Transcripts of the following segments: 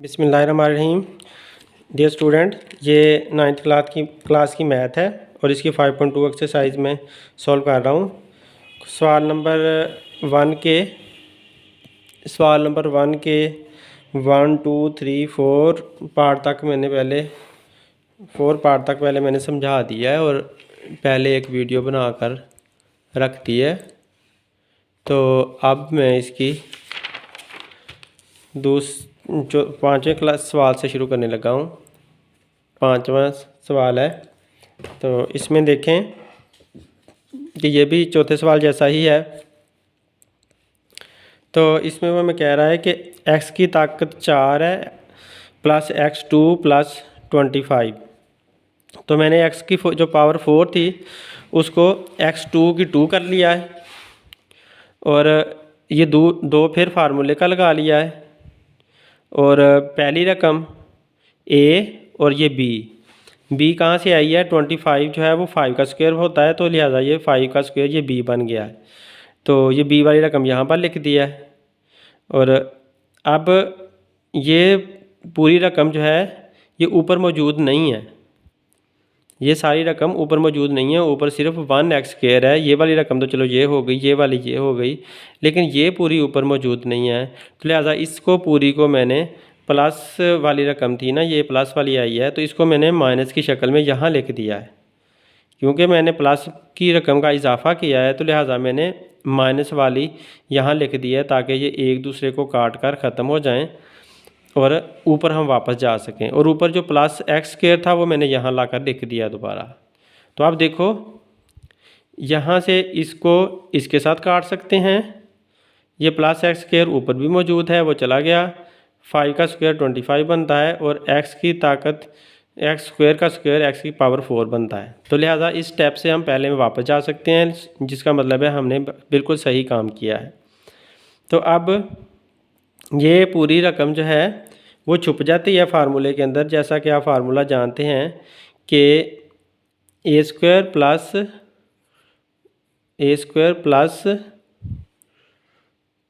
बिस्मिल्लाहिर्रहमानिर्रहीम। Dear student, ये 9th class की मैथ है और इसकी 5.2 एक्सरसाइज में सॉल्व कर रहा हूँ। सवाल नंबर वन के 1 2 3 4 पार्ट तक पहले मैंने समझा दिया है और पहले एक वीडियो बनाकर रख दी है। तो अब मैं इसकी पाँचवें क्लास सवाल से शुरू करने लगा हूँ। पाँचवा सवाल है, तो इसमें देखें कि ये भी चौथे सवाल जैसा ही है। तो इसमें वो मैं कह रहा है कि x की ताकत 4 है प्लस x2 प्लस 25। तो मैंने x की जो पावर 4 थी उसको x2 की 2 कर लिया है और ये दो फिर फार्मूले का लगा लिया है। और पहली रकम a और ये b कहाँ से आई है? 25 जो है वो 5 का स्क्वायर होता है, तो लिहाजा ये 5 का स्क्वायर ये b बन गया है। तो ये b वाली रकम यहाँ पर लिख दिया है। और अब ये पूरी रकम जो है ये ऊपर मौजूद नहीं है, ये सारी रकम ऊपर मौजूद नहीं है, ऊपर सिर्फ 1x² है। ये वाली रकम तो चलो ये हो गई, ये वाली ये हो गई, लेकिन ये पूरी ऊपर मौजूद नहीं है। तो लिहाजा इसको पूरी को मैंने प्लस वाली रकम थी ना, ये प्लस वाली आई है, तो इसको मैंने माइनस की शक्ल में यहाँ लिख दिया है। क्योंकि मैंने प्लस की रकम का इजाफा किया है तो लिहाजा मैंने माइनस वाली यहाँ लिख दी है ताकि ये एक दूसरे को काट कर ख़त्म हो जाएं और ऊपर हम वापस जा सकें। और ऊपर जो प्लस x² था वो मैंने यहाँ लाकर लिख दिया दोबारा। तो आप देखो यहाँ से इसको इसके साथ काट सकते हैं, ये प्लस x² ऊपर भी मौजूद है, वो चला गया। 5 का स्क्वायर 25 बनता है और x की ताकत x² का स्क्वायर x की पावर 4 बनता है। तो लिहाजा इस स्टेप से हम पहले में वापस जा सकते हैं, जिसका मतलब है हमने बिल्कुल सही काम किया है। तो अब ये पूरी रकम जो है वो छुप जाती है फार्मूले के अंदर। जैसा कि आप फार्मूला जानते हैं कि a² plus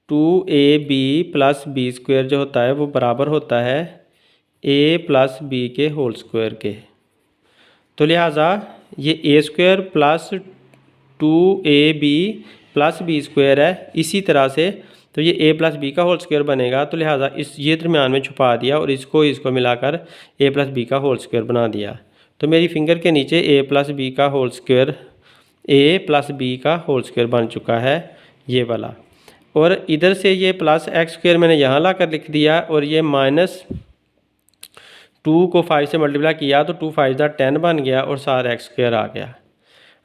2ab plus b² जो होता है वो बराबर होता है a प्लस b के होल स्क्वायर के। तो लिहाजा ये a² plus 2ab plus b² है। इसी तरह से तो ये a प्लस बी का होल स्क्वायर बनेगा, तो लिहाजा ये दरमियान में छुपा दिया और इसको मिलाकर a प्लस बी का होल स्क्वायर बना दिया। तो मेरी फिंगर के नीचे a प्लस बी का होल स्क्वायर बन चुका है, ये वाला। और इधर से ये प्लस x² मैंने यहाँ लाकर लिख दिया और ये -2 को 5 से मल्टीप्लाई किया तो 2 5 10 बन गया और सारा x² आ गया।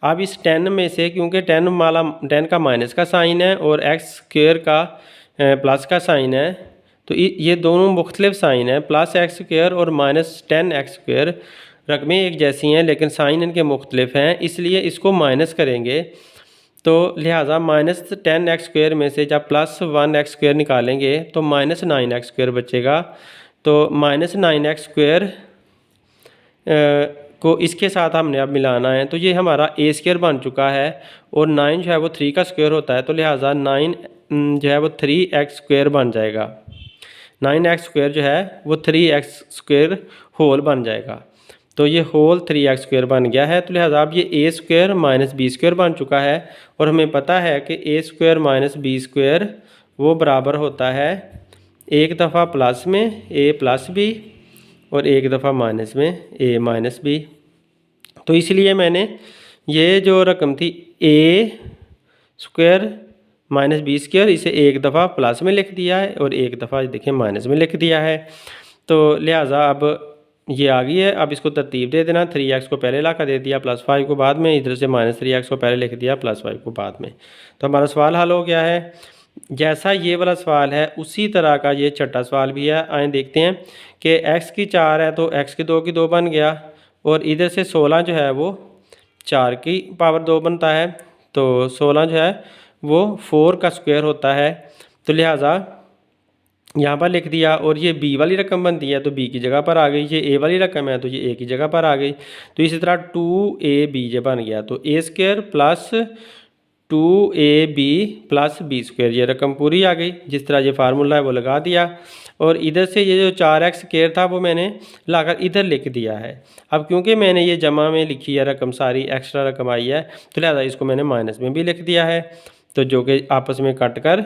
अब इस 10 में से, क्योंकि 10 का माइनस का साइन है और x² का प्लस का साइन है, तो ये दोनों मुख्तलिफ साइन है, प्लस x² और -10x²। रकमें एक जैसी हैं लेकिन साइन इनके मुख्तलिफ हैं, इसलिए इसको माइनस करेंगे। तो लिहाजा -10x² में से जब +1x² निकालेंगे तो -9x² बचेगा। तो -9x² को इसके साथ हमने अब मिलाना है, तो ये हमारा a² बन चुका है और 9 जो है वो 3 का स्क्वायर होता है, तो लिहाजा 9 जो है वो 3x² बन जाएगा। 9x² जो है वो 3x² होल बन जाएगा। तो ये होल 3x² बन गया है। तो लिहाजा अब ये a² माइनस b² बन चुका है और हमें पता है कि a² माइनस b² वो बराबर होता है एक दफ़ा प्लस में a प्लस b और एक दफ़ा माइनस में a माइनस b। तो इसलिए मैंने ये जो रकम थी a² माइनस b² इसे एक दफ़ा प्लस में लिख दिया है और एक दफ़ा देखिए माइनस में लिख दिया है। तो लिहाजा अब ये आ गई है। अब इसको तरतीब दे देना, 3x को पहले ला कर दे दिया, +5 को बाद में, इधर से -3x को पहले लिख दिया, +5 को बाद में। तो हमारा सवाल हल हो गया है। जैसा ये वाला सवाल है उसी तरह का ये छठा सवाल भी है। आए देखते हैं कि x की 4 है तो x की 2 बन गया और इधर से 16 जो है वो 4 की पावर 2 बनता है, तो 16 जो है वो 4 का स्क्वायर होता है। तो लिहाजा यहाँ पर लिख दिया और ये b वाली रकम बनती है तो b की जगह पर आ गई, ये a वाली रकम है तो ये a की जगह पर आ गई। तो इसी तरह 2ab बन गया, तो a² plus 2ab plus b square, ये रकम पूरी आ गई। जिस तरह ये फार्मूला है वो लगा दिया, और इधर से ये जो 4x स्क्वायर था वो मैंने लाकर इधर लिख दिया है। अब क्योंकि मैंने ये जमा में लिखी है रकम, सारी एक्स्ट्रा रकम आई है, तो लिहाजा इसको मैंने माइनस में भी लिख दिया है, तो जो कि आपस में कट कर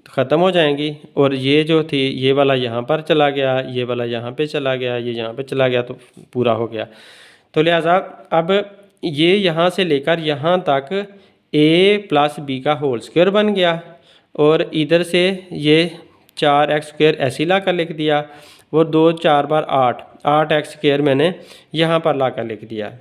ख़त्म हो जाएंगी। और ये जो थी ये वाला यहाँ पर चला गया, ये वाला यहाँ पे चला गया, ये यहाँ पे चला गया, तो पूरा हो गया। तो लिहाजा अब ये यहाँ से लेकर यहाँ तक a प्लस बी का होल स्क्वायर बन गया, और इधर से ये 4x स्क्वायर ऐसे ला कर लिख दिया, वो 2 4 बार 8x स्क्वायर मैंने यहाँ पर ला कर लिख दिया,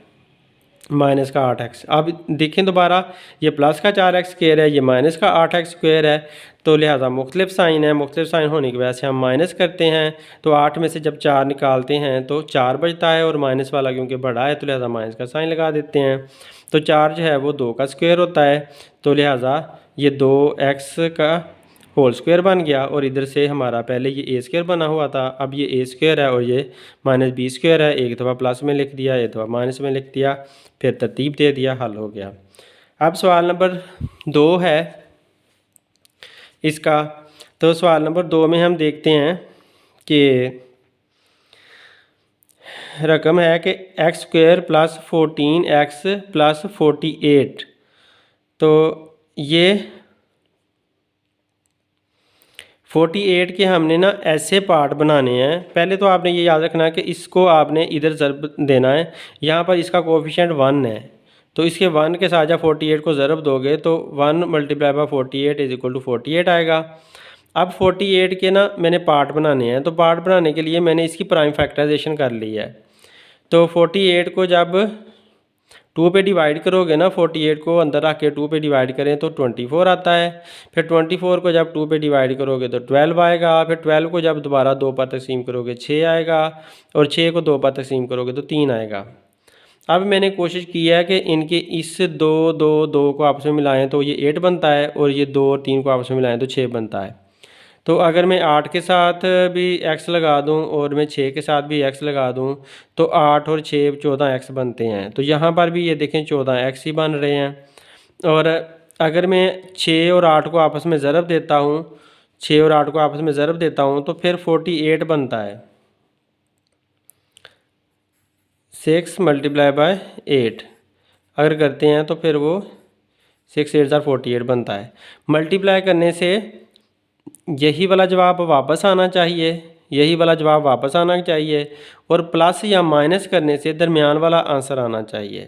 माइनस का 8x। अब देखें दोबारा, ये प्लस का 4x स्क्वायर है, ये माइनस का 8x स्क्वायर है, तो लिहाजा मुख्तलिफ साइन है, मुख्तलिफ साइन होने की वजह से हम माइनस करते हैं। तो 8 में से जब 4 निकालते हैं तो 4 बचता है, और माइनस वाला क्योंकि बड़ा है तो लिहाजा माइनस का साइन लगा देते हैं। तो 4 जो है वो 2 का स्क्वायर होता है, तो लिहाजा ये 2x का होल स्क्वायर बन गया। और इधर से हमारा पहले ये ए स्क्वायर बना हुआ था, अब ये ए स्क्वायर है और ये माइनस बी स्क्वायर है, एक दफ़ा प्लस में लिख दिया, एक दफ़ा माइनस में लिख दिया, फिर तरतीब दे दिया, हल हो गया। अब सवाल नंबर 2 है इसका। तो सवाल नंबर 2 में हम देखते हैं कि रकम है कि x square plus 14x plus 48। तो ये 48 के हमने ना ऐसे पार्ट बनाने हैं। पहले तो आपने ये याद रखना कि इसको आपने इधर ज़रब देना है, यहाँ पर इसका कोफिशिएंट 1 है, तो इसके 1 के साथ जब 48 को ज़रब दोगे तो 1 multiply by 48 is equal to 48 आएगा। अब 48 के ना मैंने पार्ट बनाने हैं, तो पार्ट बनाने के लिए मैंने इसकी प्राइम फैक्टराइजेशन कर ली है। तो 48 को जब 2 पे डिवाइड करोगे ना, 48 को अंदर रख के 2 पे डिवाइड करें तो 24 आता है। फिर 24 को जब 2 पे डिवाइड करोगे तो 12 आएगा। फिर 12 को जब दोबारा 2 पर तकसीम करोगे 6 आएगा, और 6 को 2 पर तकसीम करोगे तो 3 आएगा। अब मैंने कोशिश की है कि इनके इस 2 2 2 को आपस में मिलाएं तो ये 8 बनता है, और ये 2 और 3 को आपस में मिलाएं तो 6 बनता है। तो अगर मैं 8 के साथ भी x लगा दूं और मैं 6 के साथ भी x लगा दूं तो 8 और 6 14x बनते हैं। तो यहाँ पर भी ये देखें 14x ही बन रहे हैं। और अगर मैं 6 और 8 को आपस में ज़रब देता हूँ, 6 और 8 को आपस में ज़रब देता हूँ तो फिर 48 बनता है। 6 मल्टीप्लाई बाय 8 अगर करते हैं तो फिर वो 6 8 48 बनता है। मल्टीप्लाई करने से यही वाला जवाब वापस आना चाहिए, यही वाला जवाब वापस आना चाहिए, और प्लस या माइनस करने से दरमियान वाला आंसर आना चाहिए।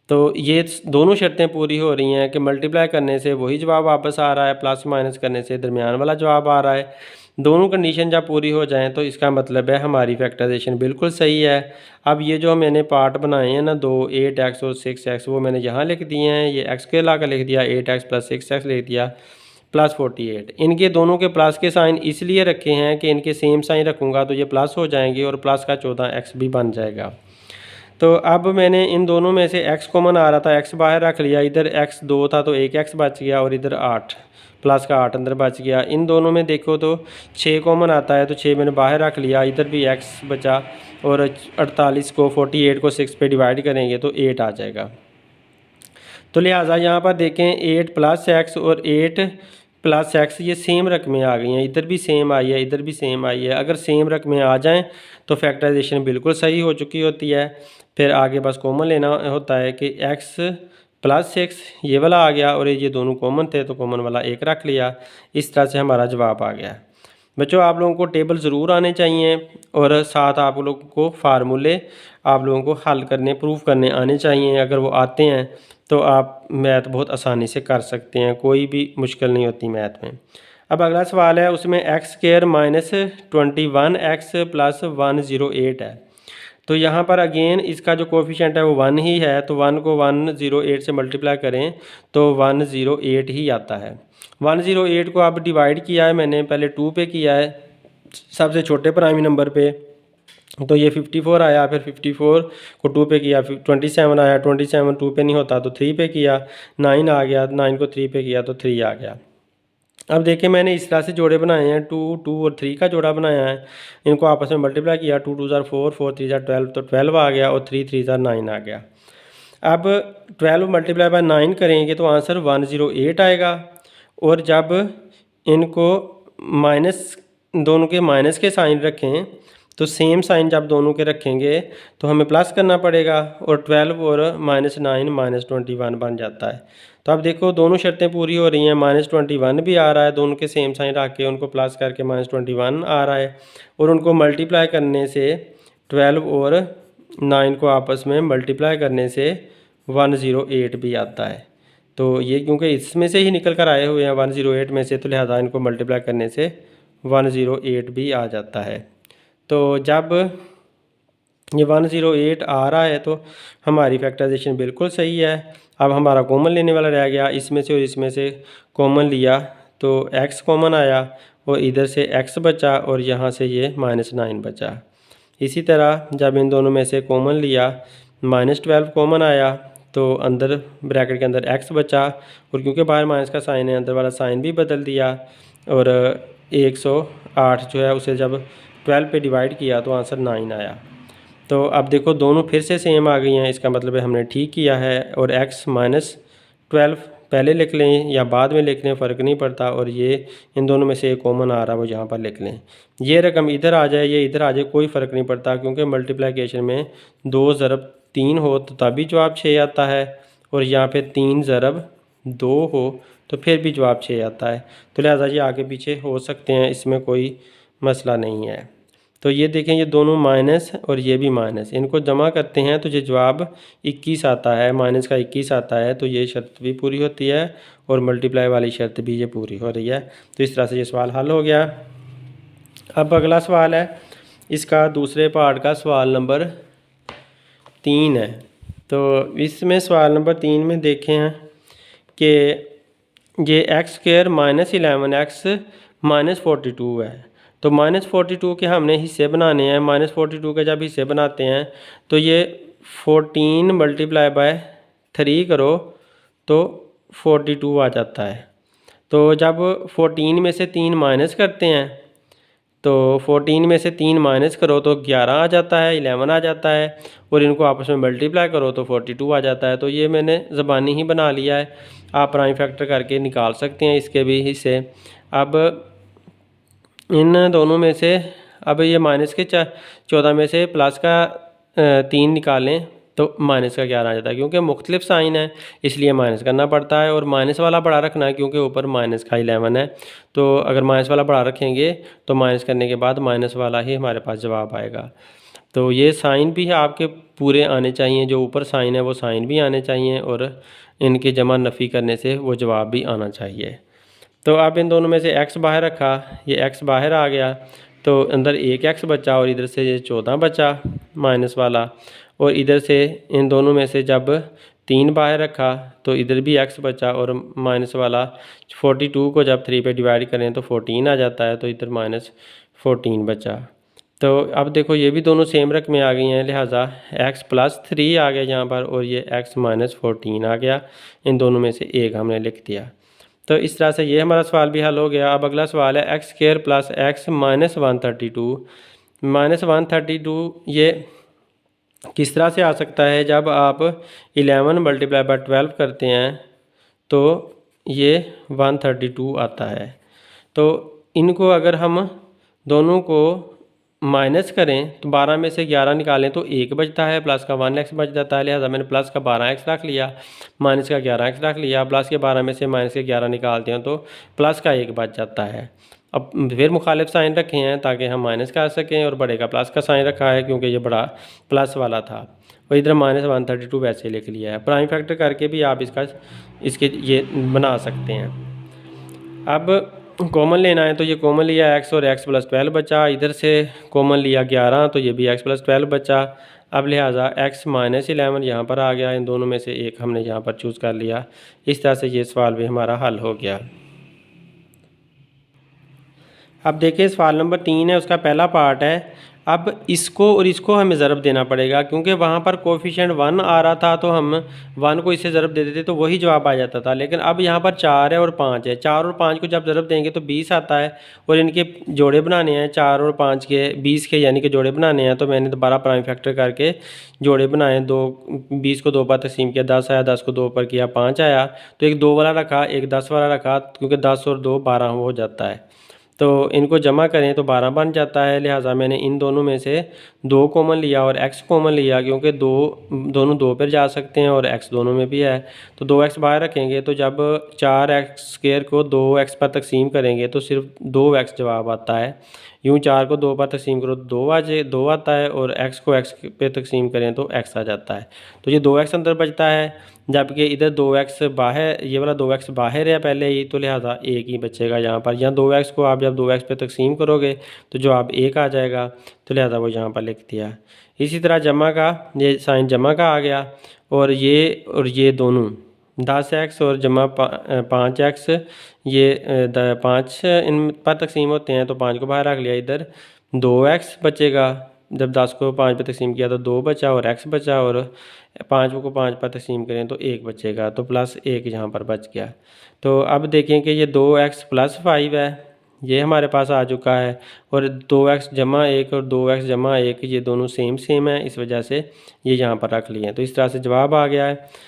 तो ये दोनों शर्तें पूरी हो रही हैं कि मल्टीप्लाई करने से वही जवाब वापस आ रहा है, प्लस माइनस करने से दरमियान वाला जवाब आ रहा है। दोनों कंडीशन जब पूरी हो जाएं तो इसका मतलब है हमारी फैक्टराइजेशन बिल्कुल सही है। अब ये जो मैंने पार्ट बनाए हैं ना 2 8x और 6x, वो मैंने यहाँ लिख दिए हैं। ये x के ला कर लिख दिया, 8x प्लस 6x लिख दिया, प्लस 48। इनके दोनों के प्लस के साइन इसलिए रखे हैं कि इनके सेम साइन रखूँगा तो ये प्लस हो जाएंगे, और प्लस का 14x भी बन जाएगा। तो अब मैंने इन दोनों में से x कॉमन आ रहा था, x बाहर रख लिया, इधर x 2 था तो एक x बच गया, और इधर 8 प्लस का 8 अंदर बच गया। इन दोनों में देखो तो 6 कॉमन आता है, तो 6 मैंने बाहर रख लिया, इधर भी x बचा, और 48 को 48 को 6 पे डिवाइड करेंगे तो 8 आ जाएगा। तो लिहाजा यहाँ पर देखें 8 प्लस x और 8 प्लस x ये सेम रकमें आ गई हैं, इधर भी सेम आई है, इधर भी सेम आई है। अगर सेम रकमें आ जाएं तो फैक्टराइजेशन बिल्कुल सही हो चुकी होती है। फिर आगे बस कॉमन लेना होता है कि x प्लस 6 ये वाला आ गया, और ये दोनों कॉमन थे तो कॉमन वाला एक रख लिया। इस तरह से हमारा जवाब आ गया। बच्चों आप लोगों को टेबल ज़रूर आने चाहिए, और साथ आप लोगों को फार्मूले आप लोगों को हल करने प्रूफ करने आने चाहिए। अगर वो आते हैं तो आप मैथ बहुत आसानी से कर सकते हैं, कोई भी मुश्किल नहीं होती मैथ में। अब अगला सवाल है, उसमें x square minus 21x plus 108 है। तो यहाँ पर अगेन इसका जो कोफिशिएंट है वो 1 ही है, तो 1 को 108 से मल्टीप्लाई करें तो 108 ही आता है। 108 को अब डिवाइड किया है मैंने, पहले 2 पे किया है सबसे छोटे प्राइम नंबर पे, तो ये 54 आया। फिर 54 को 2 पे किया, 27 आया, 27 2 पे नहीं होता तो 3 पे किया, 9 आ गया, 9 को 3 पे किया तो 3 आ गया। अब देखिए मैंने इस तरह से जोड़े बनाए हैं, 2 2 और 3 का जोड़ा बनाया है, इनको आपस में मल्टीप्लाई किया, 2 2 ज़ार 4 4 3 ज़ार 12 तो 12 आ गया, और 3 3 ज़ार 9 आ गया। अब 12 मल्टीप्लाई बाय 9 करेंगे तो आंसर 108 आएगा। और जब इनको माइनस, दोनों के माइनस के साइन रखें तो सेम साइन जब दोनों के रखेंगे तो हमें प्लस करना पड़ेगा, और 12 और -9 -21 बन जाता है। तो अब देखो दोनों शर्तें पूरी हो रही हैं, -21 भी आ रहा है, दोनों के सेम साइन रख के उनको प्लस करके -21 आ रहा है, और उनको मल्टीप्लाई करने से 12 और 9 को आपस में मल्टीप्लाई करने से 108 भी आता है। तो ये क्योंकि इसमें से ही निकल कर आए हुए हैं 108 में से, तो लिहाजा इनको मल्टीप्लाई करने से 108 भी आ जाता है। तो जब ये 108 आ रहा है तो हमारी फैक्टराइजेशन बिल्कुल सही है। अब हमारा कॉमन लेने वाला रह गया, इसमें से और इसमें से कॉमन लिया तो x कॉमन आया, और इधर से x बचा, और यहाँ से ये -9 बचा। इसी तरह जब इन दोनों में से कॉमन लिया, -12 कॉमन आया तो अंदर ब्रैकेट के अंदर x बचा, और क्योंकि बाहर माइनस का साइन है अंदर वाला साइन भी बदल दिया, और 108 जो है उसे जब 12 पे डिवाइड किया तो आंसर 9 आया। तो अब देखो दोनों फिर से सेम आ गई हैं, इसका मतलब है हमने ठीक किया है। और x -12 पहले लिख लें या बाद में लिख लें फ़र्क नहीं पड़ता, और ये इन दोनों में से एक कॉमन आ रहा है वो यहाँ पर लिख लें। ये रकम इधर आ जाए ये इधर आ जाए कोई फ़र्क नहीं पड़ता, क्योंकि मल्टीप्लिकेशन में 2 ज़रब 3 हो तो तभी जवाब 6 आता है, और यहाँ पे 3 ज़रब 2 हो तो फिर भी जवाब 6 आता है। तो लिहाजा ये आगे पीछे हो सकते हैं, इसमें कोई मसला नहीं है। तो ये देखें ये दोनों माइनस और ये भी माइनस, इनको जमा करते हैं तो ये जवाब 21 आता है, माइनस का 21 आता है। तो ये शर्त भी पूरी होती है और मल्टीप्लाई वाली शर्त भी ये पूरी हो रही है। तो इस तरह से ये सवाल हल हो गया। अब अगला सवाल है, इसका दूसरे पार्ट का सवाल नंबर 3 है। तो इसमें सवाल नंबर 3 में देखें हैं कि ये x² -11x -42 है। तो -42 के हमने हिस्से बनाने हैं। -42 के जब हिस्से बनाते हैं तो ये 14 मल्टीप्लाई बाय 3 करो तो 42 आ जाता है। तो जब 14 में से 3 माइनस करते हैं तो 14 में से 3 माइनस करो तो 11 आ जाता है, 11 आ जाता है, और इनको आपस में मल्टीप्लाई करो तो 42 आ जाता है। तो ये मैंने ज़बानी ही बना लिया है, आप प्राइम फैक्टर करके निकाल सकते हैं इसके भी हिस्से। अब इन दोनों में से अब ये माइनस के 14 में से प्लस का 3 निकालें तो माइनस का 11 आ जाता है। क्योंकि मुख्तलिफ साइन है इसलिए माइनस करना पड़ता है, और माइनस वाला बड़ा रखना है क्योंकि ऊपर माइनस का 11 है। तो अगर माइनस वाला बड़ा रखेंगे तो माइनस करने के बाद माइनस वाला ही हमारे पास जवाब आएगा। तो ये साइन भी आपके पूरे आने चाहिए, जो ऊपर साइन है वो साइन भी आने चाहिए, और इनके जमा नफ़ी करने से वो जवाब भी आना चाहिए। तो अब इन दोनों में से x बाहर रखा, ये x बाहर आ गया तो अंदर एक x बचा, और इधर से ये 14 बचा माइनस वाला, और इधर से इन दोनों में से जब 3 बाहर रखा तो इधर भी x बचा, और माइनस वाला 42 को जब 3 पे डिवाइड करें तो 14 आ जाता है, तो इधर -14 बचा। तो अब देखो ये भी दोनों सेम रकमें आ गई हैं, लिहाजा x +3 आ गया यहाँ पर, और ये x -14 आ गया। इन दोनों में से एक हमने लिख दिया। तो इस तरह से ये हमारा सवाल भी हल हो गया। अब अगला सवाल है x² + x -132। -132 ये किस तरह से आ सकता है? जब आप 11 मल्टीप्लाई बाय 12 करते हैं तो ये 132 आता है। तो इनको अगर हम दोनों को माइनस करें तो 12 में से 11 निकालें तो 1 बचता है, प्लस का 1x बच जाता है। लिहाजा मैंने प्लस का 12x रख लिया, माइनस का 11x रख लिया। प्लस के 12 में से माइनस के 11 निकालते हैं तो प्लस का 1 बच जाता है। अब फिर मुखालिफ साइन रखे हैं ताकि हम माइनस कर सकें, और बड़े का प्लस का साइन रखा है क्योंकि ये बड़ा प्लस वाला था, और इधर -132 वैसे लिख लिया है। प्राइम फैक्टर करके भी आप इसके ये बना सकते हैं। अब कॉमन लेना है तो ये कॉमन लिया x, और x + 12 बचा। इधर से कॉमन लिया 11 तो ये भी x + 12 बचा। अब लिहाजा x -11 यहाँ पर आ गया, इन दोनों में से एक हमने यहाँ पर चूज़ कर लिया। इस तरह से ये सवाल भी हमारा हल हो गया। अब देखिए सवाल नंबर 3 है, उसका पहला पार्ट है अब इसको और इसको हमें ज़रब देना पड़ेगा, क्योंकि वहाँ पर कोफिशिएंट 1 आ रहा था तो हम 1 को इससे ज़रब दे देते तो वही जवाब आ जाता था। लेकिन अब यहाँ पर 4 है और 5 है, 4 और 5 को जब ज़रब देंगे तो 20 आता है, और इनके जोड़े बनाने हैं 4 और 5 के 20 के, यानी कि जोड़े बनाने हैं। तो मैंने दोबारा प्राइम फैक्टर करके जोड़े बनाए, 20 को 2 पर तकसीम किया, 10 आया, 10 को 2 पर किया, 5 आया। तो एक 2 वाला रखा, एक 10 वाला रखा, क्योंकि 10 और 2 12 हो जाता है। तो इनको जमा करें तो 12 बन जाता है। लिहाजा मैंने इन दोनों में से 2 कॉमन लिया और x कॉमन लिया, क्योंकि दोनों 2 पर जा सकते हैं और x दोनों में भी है। तो 2x बाहर रखेंगे तो जब 4x² को 2x पर तकसीम करेंगे तो सिर्फ 2x जवाब आता है। यूँ 4 को 2 पर तकसीम करो तो 2 आता है, और x को x पे तकसीम करें तो x आ जाता है। तो ये 2x अंदर बचता है, जबकि इधर 2x बाहर, ये वाला 2x बाहर है पहले ही, तो लिहाजा 1 ही बचेगा यहाँ पर। यहाँ 2x को आप जब 2x पे तकसीम करोगे तो जवाब 1 आ जाएगा, तो लिहाजा वो यहाँ पर लिख दिया। इसी तरह जमा का, ये साइन जमा का आ गया, और ये दोनों 10x और जमा 5x, ये 5 इन पर तकसीम होते हैं तो 5 को बाहर रख लिया। इधर 2x बचेगा, जब 10 को 5 पे तकसीम किया तो 2 बचा और x बचा, और 5 को 5 पर तकसीम करें तो 1 बचेगा, तो +1 यहाँ पर बच गया। तो अब देखें कि ये 2x + 5 है, ये हमारे पास आ चुका है, और 2x जमा 1 और 2x जमा 1 ये दोनों सेम है, इस वजह से ये यहाँ पर रख लिए। तो इस तरह से जवाब आ गया है।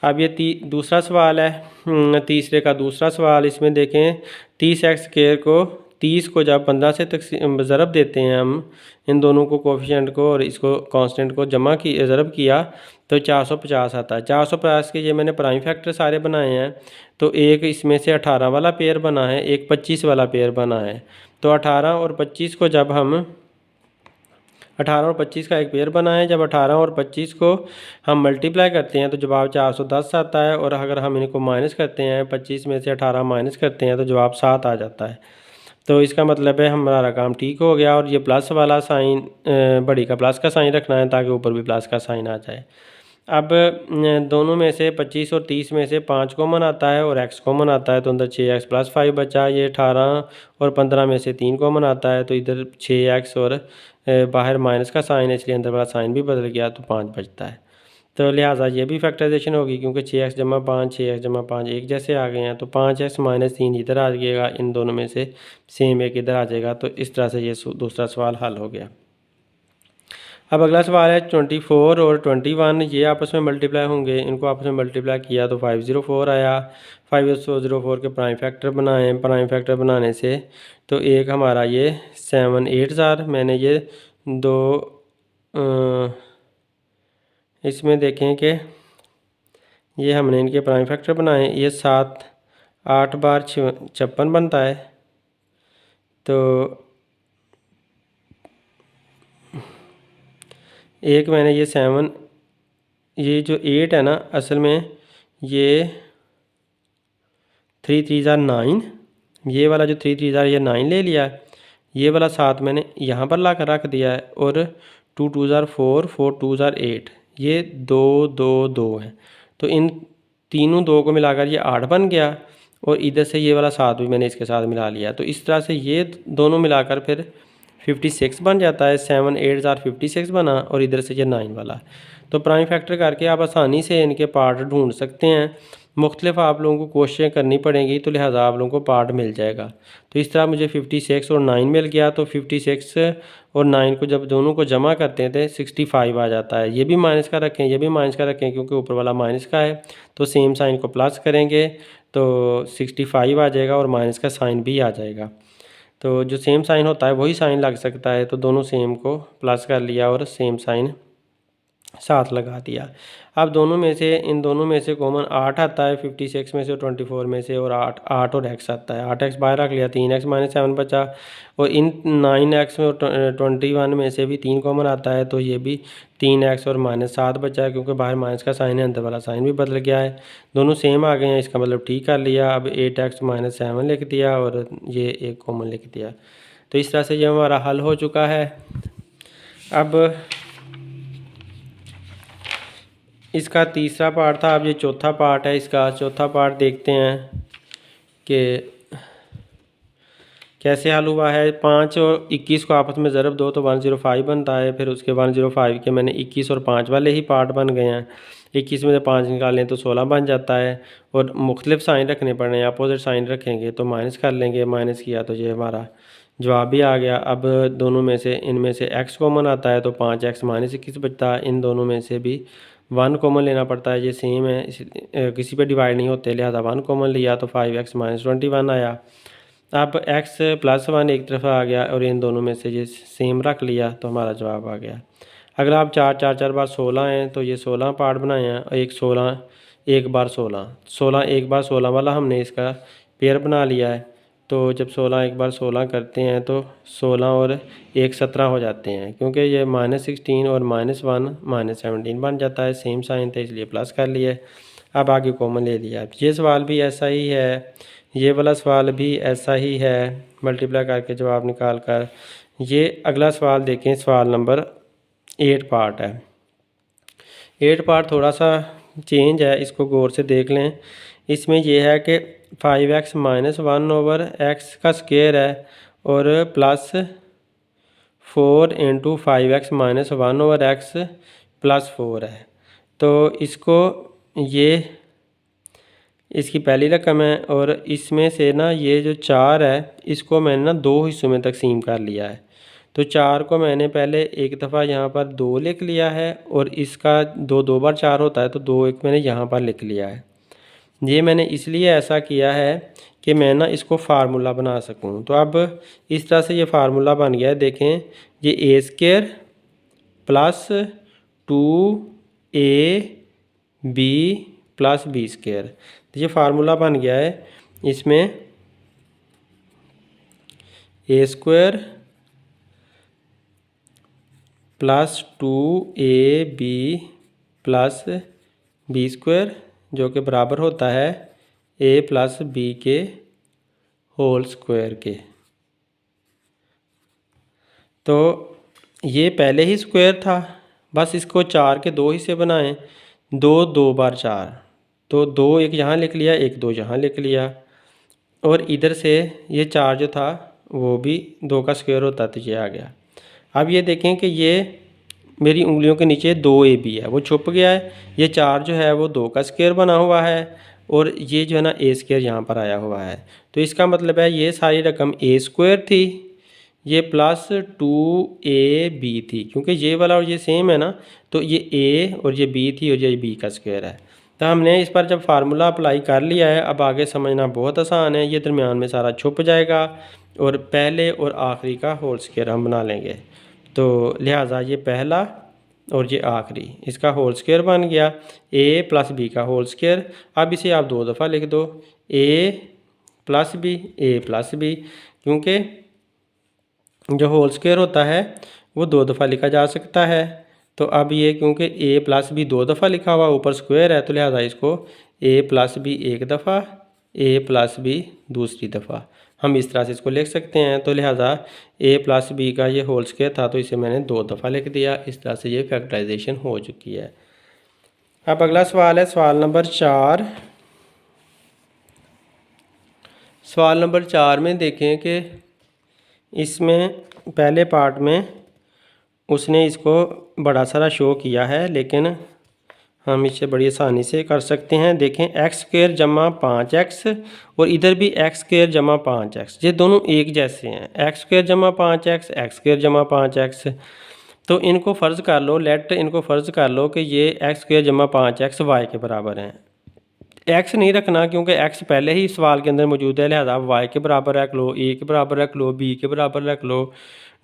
अब ये दूसरा सवाल है, तीसरे का दूसरा सवाल। इसमें देखें 30x² को 30 को जब 15 से ज़रब देते हैं हम, इन दोनों को कोफिशिएंट को और इसको कांस्टेंट को ज़रब किया तो 450 आता है। 450 के ये मैंने प्राइम फैक्टर सारे बनाए हैं। तो एक इसमें से 18 वाला पेयर बना है, एक 25 वाला पेयर बना है। तो 18 और 25 को जब हम 18 और 25 का एक पेयर बना है, जब 18 और 25 को हम मल्टीप्लाई करते हैं तो जवाब 410 आता है, और अगर हम इनको माइनस करते हैं, 25 में से 18 माइनस करते हैं तो जवाब 7 आ जाता है। तो इसका मतलब है हमारा काम ठीक हो गया। और ये प्लस वाला साइन, बड़ी का प्लस का साइन रखना है ताकि ऊपर भी प्लस का साइन आ जाए। अब दोनों में से 25 और 30 में से 5 कॉमन आता है और x कॉमन आता है, तो अंदर 6x + 5 बचा। ये 18 और 15 में से 3 कॉमन आता है, तो इधर 6x और बाहर माइनस का साइन है, इसलिए अंदर वाला साइन भी बदल गया, तो 5 बचता है। तो लिहाजा ये भी फैक्टराइजेशन होगी, क्योंकि 6x जमा 5 6x जमा 5 एक जैसे आ गए हैं। तो 5x - 3 इधर आ जाएगा, इन दोनों में से सेम एक इधर आ जाएगा। तो इस तरह से ये दूसरा सवाल हल हो गया। अब अगला सवाल है 24 और 21, ये आपस में मल्टीप्लाई होंगे। इनको आपस में मल्टीप्लाई किया तो 504 आया। 504 के प्राइम फैक्टर बनाए, प्राइम फैक्टर बनाने से तो एक हमारा ये 7 8 मैंने ये दो इसमें देखें कि ये हमने इनके प्राइम फैक्टर बनाए, ये 7 8 बार 56 बनता है। तो एक मैंने ये 7, ये जो 8 है ना, असल में ये 3 3 9, ये वाला जो 3 3 ये 9 ले लिया। ये वाला 7 मैंने यहाँ पर ला कर रख दिया है, और 2 2 4 4 2 8, ये 2 2 2 है। तो इन तीनों 2 को मिलाकर ये 8 बन गया, और इधर से ये वाला 7 भी मैंने इसके साथ मिला लिया। तो इस तरह से ये दोनों मिलाकर फिर 56 बन जाता है। 7 8 56 बना, और इधर से ये 9 वाला। तो प्राइम फैक्टर करके आप आसानी से इनके पार्ट ढूंढ सकते हैं। मुख्तलिफ आप लोगों को कोशिशें करनी पड़ेंगी, तो लिहाजा आप लोगों को पार्ट मिल जाएगा। तो इस तरह मुझे 56 और 9 मिल गया। तो 56 और 9 को जब दोनों को जमा करते थे 65 आ जाता है। ये भी माइनस का रखें, ये भी माइनस का रखें, क्योंकि ऊपर वाला माइनस का है। तो सेम साइन को प्लस करेंगे तो 65 आ जाएगा, और माइनस का साइन भी आ जाएगा। तो जो सेम साइन होता है वही साइन लग सकता है। तो दोनों सेम को प्लस कर लिया और सेम साइन साथ लगा दिया। अब दोनों में से, इन दोनों में से कॉमन 8 आता है, 56 में से 24 में से, और 8 और x आता है। 8x बाहर रख लिया, 3x - 7 बचा। और इन 9x में और 21 में से भी 3 कॉमन आता है, तो ये भी 3x और -7 बचा है, क्योंकि बाहर माइनस का साइन है, अंदर वाला साइन भी बदल गया है। दोनों सेम आ गए हैं, इसका मतलब ठीक कर लिया। अब 8x - 7 लिख दिया, और ये एक कॉमन लिख दिया। तो इस तरह से ये हमारा हल हो चुका है। अब इसका तीसरा पार्ट था, अब ये चौथा पार्ट है। इसका चौथा पार्ट देखते हैं कि कैसे हल हुआ है, 5 और 21 को आपस में ज़रब दो तो 105 बनता है। फिर उसके 105 के मैंने 21 और 5 वाले ही पार्ट बन गए हैं। 21 में से 5 निकालें तो 16 बन जाता है। और मुख्तलिफ साइन रखने पड़े हैं, अपोजिट साइन रखेंगे तो माइनस कर लेंगे, माइनस किया तो ये हमारा जवाब भी आ गया। अब दोनों में से इनमें से x कॉमन आता है तो 5x माइनस 21 बचता है। इन दोनों में से भी 1 कॉमन लेना पड़ता है, ये सेम है, किसी पे डिवाइड नहीं होते, लिहाजा 1 कॉमन लिया तो 5x माइनस 21 आया। अब x प्लस 1 एक तरफ आ गया और इन दोनों में से ये सेम रख लिया तो हमारा जवाब आ गया। अगर आप 4 बार 16 हैं तो ये 16 पार्ट बनाए हैं और एक 16 एक बार 16 एक बार 16 वाला हमने इसका पेयर बना लिया है। तो जब 16 एक बार 16 करते हैं तो 16 और 1 17 हो जाते हैं, क्योंकि ये -16 और -1 -17 बन जाता है। सेम साइन थे इसलिए प्लस कर लिए। अब आगे कॉमन ले लिया। ये सवाल भी ऐसा ही है, ये वाला सवाल भी ऐसा ही है, मल्टीप्लाई करके जवाब निकाल कर। ये अगला सवाल देखें, सवाल नंबर 8 पार्ट है। 8 पार्ट थोड़ा सा चेंज है, इसको गौर से देख लें। इसमें यह है कि 5x माइनस 1 ओवर एक्स का स्क्वायर है और plus 4 into 5x minus 1 over x plus 4 है। तो इसको ये इसकी पहली रकम है और इसमें से ना ये जो 4 है इसको मैंने ना 2 हिस्सों में तकसीम कर लिया है। तो 4 को मैंने पहले एक दफ़ा यहाँ पर 2 लिख लिया है और इसका 2 बार 4 होता है तो 2 एक मैंने यहाँ पर लिख लिया है। ये मैंने इसलिए ऐसा किया है कि मैं ना इसको फार्मूला बना सकूं। तो अब इस तरह से ये फार्मूला बन गया है। देखें, ये a square plus 2ab plus b square, तो ये फार्मूला बन गया है। इसमें a square plus 2ab plus b square जो कि बराबर होता है a प्लस बी के होल स्क्वायर के। तो ये पहले ही स्क्वायर था, बस इसको 4 के 2 हिस्से बनाएं। 2 बार 4, तो 2 एक यहाँ लिख लिया, एक 2 यहाँ लिख लिया और इधर से ये 4 जो था वो भी 2 का स्क्वायर होता तो ये आ गया। अब ये देखें कि ये मेरी उंगलियों के नीचे 2ab है, वो छुप गया है। ये 4 जो है वो 2 का स्क्वायर बना हुआ है और ये जो है ना ए स्क्वायर यहाँ पर आया हुआ है। तो इसका मतलब है ये सारी रकम ए स्क्वायर थी, ये प्लस 2ab थी, क्योंकि ये वाला और ये सेम है ना, तो ये a और ये b थी और ये b का स्क्वायर है। तो हमने इस पर जब फार्मूला अप्लाई कर लिया है, अब आगे समझना बहुत आसान है। ये दरमियान में सारा छुप जाएगा और पहले और आखिरी का होल स्क्वायर हम बना लेंगे। तो लिहाजा ये पहला और ये आखिरी, इसका होल स्क्वायर बन गया a प्लस बी का होल स्क्वायर। अब इसे आप 2 दफ़ा लिख दो, a प्लस बी, क्योंकि जो होल स्क्वायर होता है वो 2 दफ़ा लिखा जा सकता है। तो अब ये क्योंकि a प्लस बी 2 दफ़ा लिखा हुआ ऊपर स्क्वायर है, तो लिहाजा इसको a प्लस बी एक दफ़ा, a प्लस बी दूसरी दफ़ा, हम इस तरह से इसको लिख सकते हैं। तो लिहाजा a प्लस बी का ये होल स्क्वायर था तो इसे मैंने 2 दफ़ा लिख दिया। इस तरह से ये फैक्टराइजेशन हो चुकी है। अब अगला सवाल है सवाल नंबर 4। सवाल नंबर 4 में देखें कि इसमें पहले पार्ट में उसने इसको बड़ा सारा शो किया है, लेकिन हम इसे बड़ी आसानी से कर सकते हैं। देखें, एक्स स्क्वायर जमा 5x और इधर भी एक्स स्क्वायर जमा 5x, ये दोनों एक जैसे हैं। एक्स स्क्वायर जमा 5x, एक्स स्क्वायर जमा 5x, तो इनको फ़र्ज़ कर लो, इनको फ़र्ज़ कर लो कि ये एक्स स्क्वायर जमा 5x y के बराबर हैं। एक्स नहीं रखना क्योंकि एक्स पहले ही सवाल के अंदर मौजूद है, लिहाजा वाई के बराबर रख लो, ए के बराबर रख लो, बी के बराबर रख लो,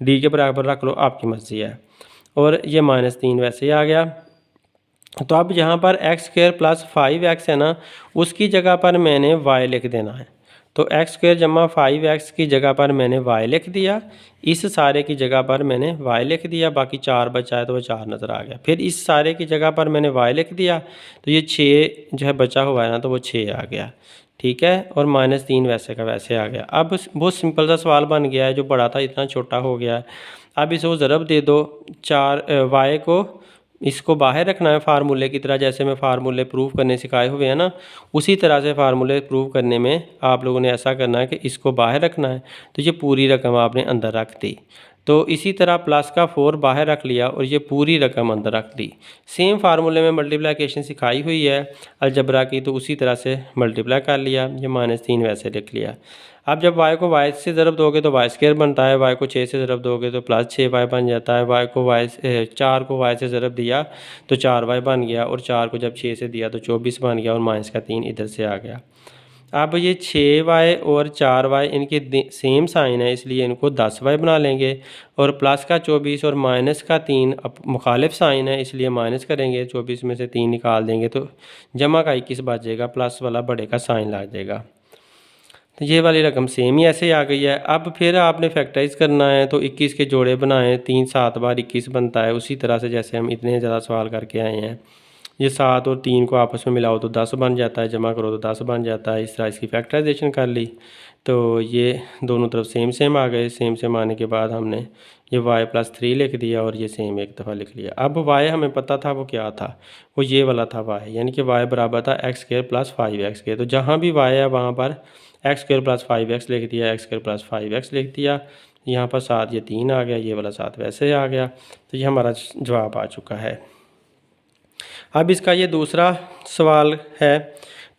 डी के बराबर रख लो, आपकी मर्ज़ी है। और ये -3 वैसे ही आ गया। तो अब यहाँ पर एक्स स्क्वायर प्लस 5x है ना, उसकी जगह पर मैंने y लिख देना है। तो एक्स स्क्वायर जमा 5x की जगह पर मैंने y लिख दिया, इस सारे की जगह पर मैंने y लिख दिया, बाकी 4 बचा है तो वो 4 नज़र आ गया। फिर इस सारे की जगह पर मैंने y लिख दिया, तो ये 6 जो है बचा हुआ है ना, तो वो 6 आ गया, ठीक है। और -3 वैसे का वैसे आ गया। अब बहुत सिंपल सा सवाल बन गया है, जो बड़ा था इतना छोटा हो गया है। अब इसको ज़रब दे दो, 4 y को इसको बाहर रखना है फार्मूले की तरह, जैसे मैं फार्मूले प्रूव करने सिखाए हुए हैं ना, उसी तरह से फार्मूले प्रूव करने में आप लोगों ने ऐसा करना है कि इसको बाहर रखना है, तो ये पूरी रकम आपने अंदर रख दी। तो इसी तरह प्लस का 4 बाहर रख लिया और ये पूरी रकम अंदर रख दी। सेम फार्मूले में मल्टीप्लिकेशन सिखाई हुई है अलजबरा की, तो उसी तरह से मल्टीप्लाई कर लिया, ये -3 वैसे लिख लिया। अब जब y को y से ज़रब दोगे तो y स्क्वायर बनता है, y को 6 से ज़रब दोगे तो +6y बन जाता है, y को 4 को y से ज़रब दिया तो 4y बन गया, और 4 को जब 6 से दिया तो 24 बन गया, और -3 इधर से आ गया। अब ये 6y और 4y इनके सेम साइन है, इसलिए इनको 10y बना लेंगे, और प्लस का 24 और माइनस का 3 अब मुखालिफ साइन है, इसलिए माइनस करेंगे, 24 में से 3 निकाल देंगे तो जमा का 21 बचेगा, प्लस वाला बड़े का साइन लग जाएगा। तो ये वाली रकम सेम ही ऐसे ही आ गई है। अब फिर आपने फैक्टराइज करना है, तो 21 के जोड़े बनाएं, 3 7 बार 21 बनता है, उसी तरह से जैसे हम इतने ज़्यादा सवाल करके आए हैं। ये 7 और 3 को आपस में मिलाओ तो 10 बन जाता है, जमा करो तो 10 बन जाता है। इस तरह इसकी फैक्टराइजेशन कर ली, तो ये दोनों तरफ सेम सेम आ गए। सेम सेम आने के बाद हमने ये y+3 लिख दिया और ये सेम एक दफ़ा लिख लिया। अब y हमें पता था वो क्या था, वो ये वाला था y, यानी कि y बराबर था x² + 5x के। तो जहाँ भी y है वहाँ पर x² + 5x लिख दिया, x² + 5x लिख दिया। यहाँ पर 7 ये 3 आ गया, ये वाला 7 वैसे आ गया। तो ये हमारा जवाब आ चुका है। अब इसका ये दूसरा सवाल है,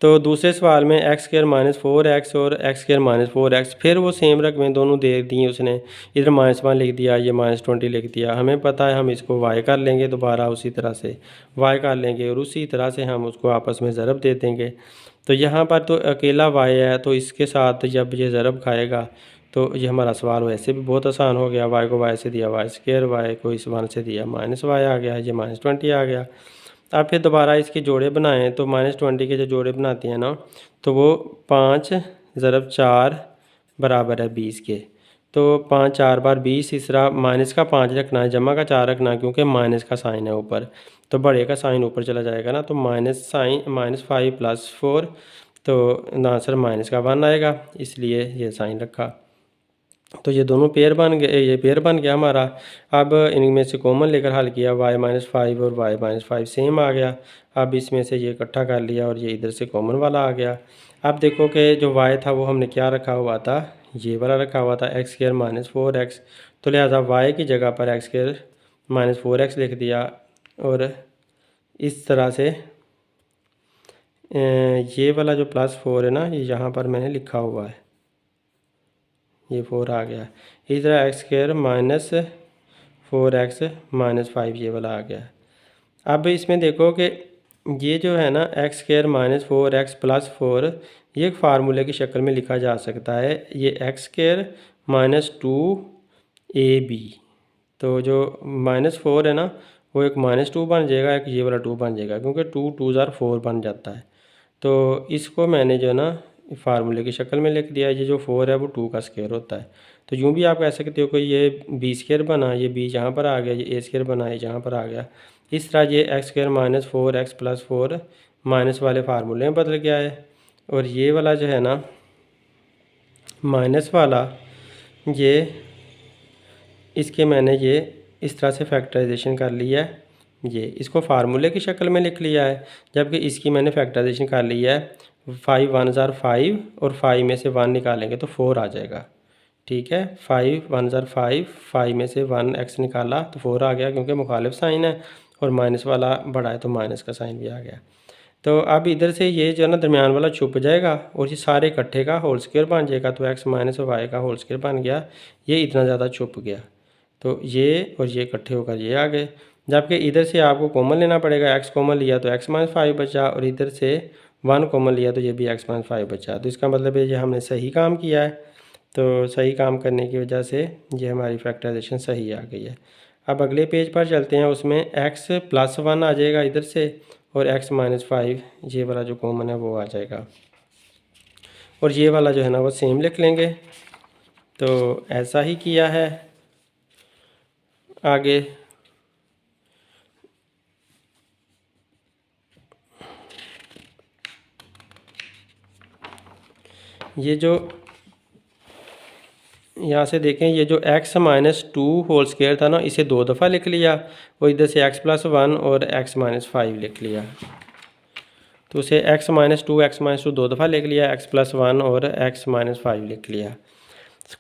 तो दूसरे सवाल में x² - 4x और x² - 4x, फिर वो सेम रकमें दोनों दे दी उसने, इधर -1 लिख दिया, ये -20 लिख दिया। हमें पता है हम इसको y कर लेंगे, दोबारा उसी तरह से y कर लेंगे और उसी तरह से हम उसको आपस में ज़रब दे देंगे। तो यहाँ पर तो अकेला y है, तो इसके साथ जब ये ज़रब खाएगा तो ये हमारा सवाल वैसे भी बहुत आसान हो गया। y को y से दिया y², y को इस 1 से दिया -y आ गया, ये -20 आ गया। अब फिर दोबारा इसके जोड़े बनाएं, तो -20 के जो जोड़े बनाते हैं ना, तो वो 5 ज़रब 4 बराबर है 20 के। तो 5 4 बार 20, इस तरह माइनस का 5 रखना है, जमा का 4 रखना है, क्योंकि माइनस का साइन है ऊपर, तो बड़े का साइन ऊपर चला जाएगा ना, तो -5 + 4, तो आंसर माइनस का 1 आएगा, इसलिए ये साइन रखा। तो ये दोनों पेयर बन गए, ये पेयर बन गया हमारा। अब इनमें से कॉमन लेकर हल किया, y-5 और y-5 सेम आ गया। अब इसमें से ये इकट्ठा कर लिया और ये इधर से कॉमन वाला आ गया। अब देखो कि जो y था वो हमने क्या रखा हुआ था, ये वाला रखा हुआ था x² - 4x, तो लिहाजा y की जगह पर x² - 4x लिख दिया, और इस तरह से ये वाला जो +4 है ना, ये यहाँ पर मैंने लिखा हुआ है, ये 4 आ गया। इस तरह x² - 4x - 5 ये वाला आ गया। अब इसमें देखो कि ये जो है ना x² - 4x + 4, ये एक फार्मूले की शक्ल में लिखा जा सकता है। ये x² - 2ab, तो जो -4 है ना, वो एक -2 बन जाएगा, एक ये वाला 2 बन जाएगा, क्योंकि 2 2 ज़ार 4 बन जाता है। तो इसको मैंने जो है ना फार्मूले की शक्ल में लिख दिया। ये जो 4 है वो 2 का स्क्वायर होता है। तो यूँ भी आप कह सकते हो कि ये b² बना, ये b यहाँ पर आ गया, ये a² बना, ये यहाँ पर आ गया। इस तरह ये x² - 4x + 4 माइनस वाले फार्मूले में बदल गया है, और ये वाला जो है ना माइनस वाला, ये इसके मैंने ये इस तरह से फैक्टराइजेशन कर लिया है, ये इसको फार्मूले की शक्ल में लिख लिया है, जबकि इसकी मैंने फैक्टराइजेशन कर लिया है। 5 1 ज़ार 5, और 5 में से 1 निकालेंगे तो 4 आ जाएगा। ठीक है, 5 1 ज़ार 5, 5 में से 1x निकाला तो 4 आ गया, क्योंकि मुखालिफ साइन है, और माइनस वाला बड़ा है तो माइनस का साइन भी आ गया। तो अब इधर से ये जो है ना दरमियान वाला छुप जाएगा, और ये सारे इकट्ठे का होल स्क्वायर बन जाएगा, तो x - y का होल स्क्वायर बन गया। ये इतना ज़्यादा छुप गया, तो ये और ये इकट्ठे होकर ये आ गए। जबकि इधर से आपको कॉमन लेना पड़ेगा, x कॉमन लिया तो x - 5 बचा, और इधर से 1 कॉमन लिया तो ये भी x - 5 बचा। तो इसका मतलब है ये हमने सही काम किया है। तो सही काम करने की वजह से ये हमारी फैक्टराइजेशन सही आ गई है। अब अगले पेज पर चलते हैं, उसमें x + 1 आ जाएगा इधर से, और x - 5 ये वाला जो कॉमन है वो आ जाएगा, और ये वाला जो है ना वो सेम लिख लेंगे। तो ऐसा ही किया है। आगे ये जो यहाँ से देखें ये जो x माइनस 2 होल स्क्वायर था ना, इसे 2 दफ़ा लिख लिया और इधर से x प्लस 1 और x माइनस 5 लिख लिया। तो उसे x माइनस 2 2 दफ़ा लिख लिया, x प्लस 1 और x माइनस 5 लिख लिया।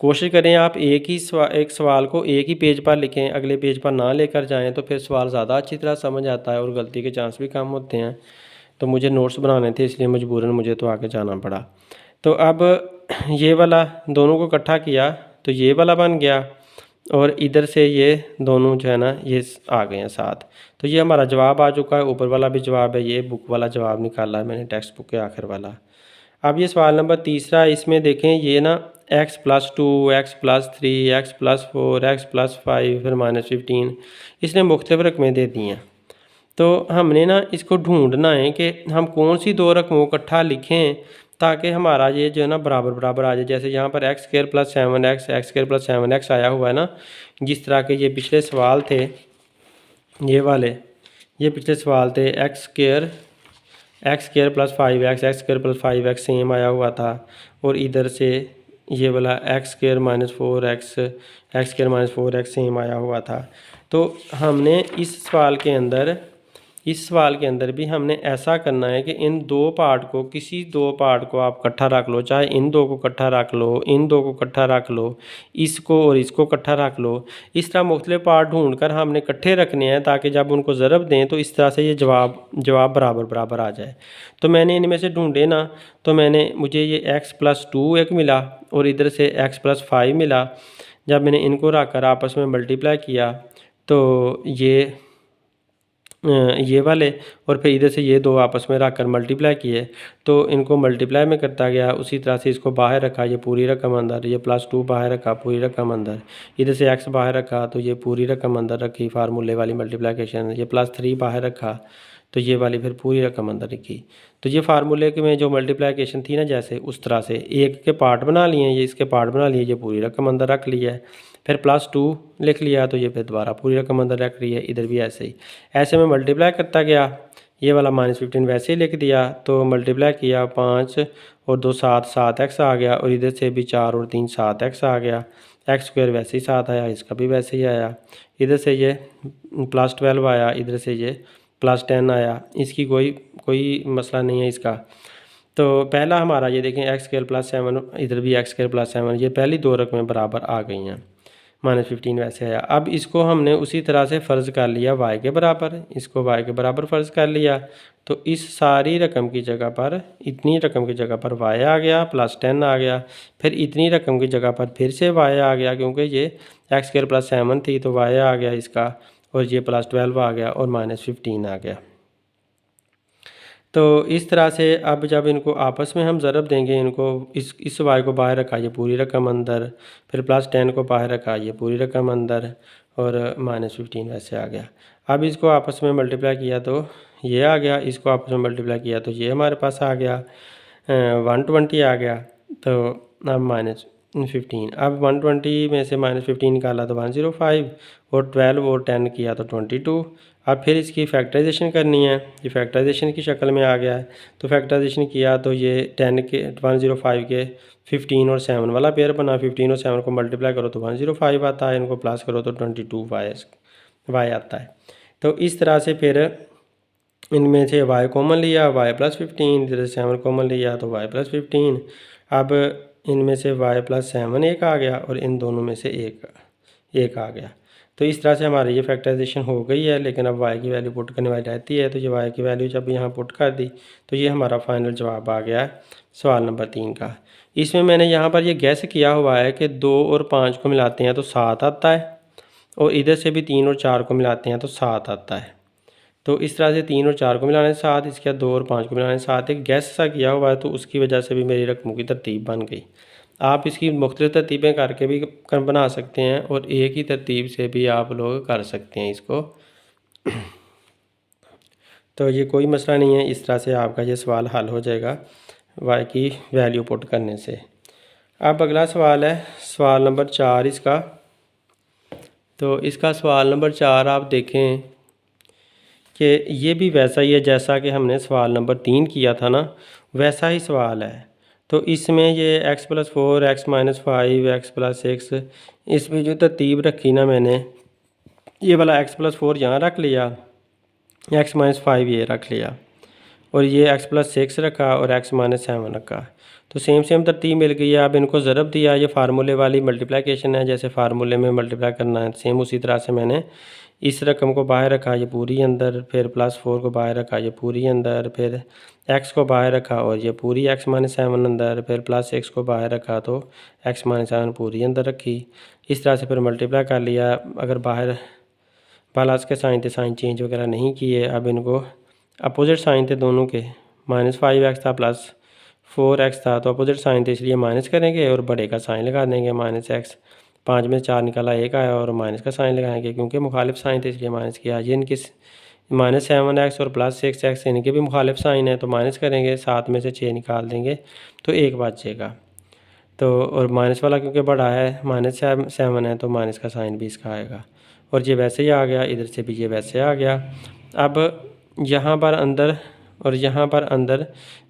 कोशिश करें आप एक सवाल को एक ही पेज पर लिखें, अगले पेज पर ना लेकर जाएं, तो फिर सवाल ज़्यादा अच्छी तरह समझ आता है और गलती के चांस भी कम होते हैं। तो मुझे नोट्स बनाने थे, इसलिए मजबूरन मुझे तो आगे जाना पड़ा। तो अब ये वाला दोनों को इकट्ठा किया तो ये वाला बन गया और इधर से ये दोनों जो है ना ये आ गए हैं साथ। तो ये हमारा जवाब आ चुका है, ऊपर वाला भी जवाब है, ये बुक वाला जवाब निकाला है मैंने टेक्स्ट बुक के आखिर वाला। अब ये सवाल नंबर तीसरा, इसमें देखें ये ना x plus 2, x plus 3, x plus 4, x plus 5 फिर माइनस 15, इसने मुख्तलिफ रकमें दे दी हैं। तो हमने ना इसको ढूंढना है कि हम कौन सी दो रकमों को इकट्ठा लिखें ताकि हमारा ये जो है ना बराबर बराबर आ जाए। जैसे यहाँ पर x square plus 7x, x square plus 7x आया हुआ है ना, जिस तरह के ये पिछले सवाल थे, ये वाले ये पिछले सवाल थे x square plus 5x, x square plus 5x same आया हुआ था, और इधर से ये वाला x square minus 4x, x square minus 4x same आया हुआ था। तो हमने इस सवाल के अंदर भी हमने ऐसा करना है कि इन दो पार्ट को, किसी दो पार्ट को आप इकट्ठा रख लो, चाहे इन दो को इकट्ठा रख लो, इन दो को इकट्ठा रख लो, इसको और इसको इकट्ठा रख लो। इस तरह मुख्तलिफ पार्ट ढूंढकर हमने इकट्ठे रखने हैं ताकि जब उनको ज़रब दें तो इस तरह से ये जवाब बराबर बराबर आ जाए। तो मैंने इनमें से ढूंढे ना, तो मुझे ये x प्लस 2 एक मिला और इधर से x प्लस 5 मिला। जब मैंने इनको रख कर आपस में मल्टीप्लाई किया तो ये वाले और फिर इधर से ये दो आपस में रख कर मल्टीप्लाई किए, तो इनको मल्टीप्लाई में करता गया। उसी तरह से इसको बाहर रखा, ये पूरी रकम अंदर, ये प्लस 2 बाहर रखा, पूरी रकम अंदर, इधर से x बाहर रखा तो ये पूरी रकम अंदर रखी, फार्मूले वाली मल्टीप्लिकेशन, ये प्लस 3 बाहर रखा तो ये वाली फिर पूरी रकम अंदर रखी। तो ये फार्मूले के में जो मल्टीप्लिकेशन थी ना, जैसे उस तरह से एक के पार्ट बना लिए, ये इसके पार्ट बना लिए, ये पूरी रकम अंदर रख लिया है, फिर प्लस 2 लिख लिया तो ये फिर दोबारा पूरी रकम अंदर रख रही है। इधर भी ऐसे ही, ऐसे में मल्टीप्लाई करता गया। ये वाला -15 वैसे ही लिख दिया, तो मल्टीप्लाई किया 5 और 2 7x आ गया, और इधर से भी 4 और 3 7x आ गया। एक्स स्क्वायर वैसे ही 7 आया, इसका भी वैसे ही आया। इधर से ये प्लस 12 आया, इधर से ये प्लस 10 आया। इसकी कोई मसला नहीं है इसका। तो पहला हमारा ये देखें एक्स स्क्वायर प्लस 7, इधर भी एक्स स्क्वायर प्लस 7, ये पहली दो रकमें बराबर आ गई हैं। -15 वैसे आया। अब इसको हमने उसी तरह से फ़र्ज़ कर लिया y के बराबर, इसको y के बराबर फ़र्ज़ कर लिया, तो इस सारी रकम की जगह पर, इतनी रकम की जगह पर y आ गया, प्लस 10 आ गया, फिर इतनी रकम की जगह पर फिर से y आ गया, क्योंकि ये एक्स स्क्वायर प्लस 7 थी तो y आ गया इसका, और ये प्लस 12 आ गया और -15 आ गया। तो इस तरह से अब जब इनको आपस में हम ज़रब देंगे, इनको इस y को बाहर रखा, ये पूरी रकम अंदर, फिर प्लस 10 को बाहर रखा, ये पूरी रकम अंदर, और -15 वैसे आ गया। अब इसको आपस में मल्टीप्लाई किया तो ये आ गया, इसको आपस में मल्टीप्लाई किया तो ये हमारे पास आ गया 120 आ गया। तो अब -15, अब 120 में से -15 निकाला तो 105, और 12 और 10 किया तो 22। अब फिर इसकी फैक्टराइजेशन करनी है, ये फैक्टराइजेशन की शक्ल में आ गया है। तो फैक्टराइजेशन किया तो ये 105 के 15 और 7 वाला पेयर बना, 15 और 7 को मल्टीप्लाई करो तो 105 आता है, इनको प्लस करो तो 22 y आता है। तो इस तरह से फिर इनमें से y कॉमन लिया, y प्लस 15, इधर 7 कॉमन लिया तो y प्लस 15। अब इनमें से y प्लस 7 एक आ गया और इन दोनों में से एक आ गया। तो इस तरह से हमारी ये फैक्टराइजेशन हो गई है। लेकिन अब y की वैल्यू पुट करने वाली रहती है, तो ये y की वैल्यू जब यहाँ पुट कर दी तो ये हमारा फाइनल जवाब आ गया है सवाल नंबर 3 का। इसमें मैंने यहाँ पर ये गैस किया हुआ है कि 2 और 5 को मिलाते हैं तो 7 आता है, और इधर से भी 3 और 4 को मिलाते हैं तो 7 आता है। तो इस तरह से 3 और 4 को मिलाने से 7, इसके बाद 2 और 5 को मिलाने से 7, एक गैस सा किया हुआ है, तो उसकी वजह से भी मेरी रकमों की तरतीब बन गई। आप इसकी मुख्तलिफ़ तरतीबें करके भी बना सकते हैं, और एक ही तरतीब से भी आप लोग कर सकते हैं इसको। तो ये कोई मसला नहीं है, इस तरह से आपका ये सवाल हल हो जाएगा y की वैल्यू पुट करने से। अब अगला सवाल है सवाल नंबर 4 इसका। तो इसका सवाल नंबर 4 आप देखें कि ये भी वैसा ही है जैसा कि हमने सवाल नंबर 3 किया था ना, वैसा ही सवाल है। तो इसमें ये x+4 x-5 x+6 इसमें जो तरतीब रखी ना मैंने, ये वाला x+4 यहाँ रख लिया, x-5 ये रख लिया और ये x+6 रखा और x-7 रखा। तो सेम तरतीब मिल गई है। अब इनको ज़रब दिया, ये फार्मूले वाली मल्टीप्लिकेशन है, जैसे फार्मूले में मल्टीप्लाई करना है सेम उसी तरह से मैंने इस रकम को बाहर रखा ये पूरी अंदर, फिर +4 को बाहर रखा ये पूरी अंदर, फिर x को बाहर रखा और ये पूरी x-7 अंदर, फिर +6 को बाहर रखा तो x-7 पूरी अंदर रखी। इस तरह से फिर मल्टीप्लाई कर लिया। अगर बाहर प्लस के साइन थे, साइन चेंज वगैरह नहीं किए। अब इनको अपोजिट साइन थे दोनों के, -5x था +4x था, तो अपोजिट साइन थे इसलिए माइनस करेंगे और बड़े का साइन लगा देंगे -x। 5 में 4 निकाला 1 आया और माइनस का साइन लगाएंगे क्योंकि मुखालिफ साइन थे इसलिए माइनस किया। ये इनके -7x और +6x इनके भी मुखालिफ साइन है तो माइनस करेंगे, 7 में से 6 निकाल देंगे तो 1 बचेगा। तो और माइनस वाला क्योंकि बड़ा है -7 है तो माइनस का साइन भी इसका आएगा और ये वैसे ही आ गया, इधर से भी ये वैसे आ गया। अब यहाँ पर अंदर और यहाँ पर अंदर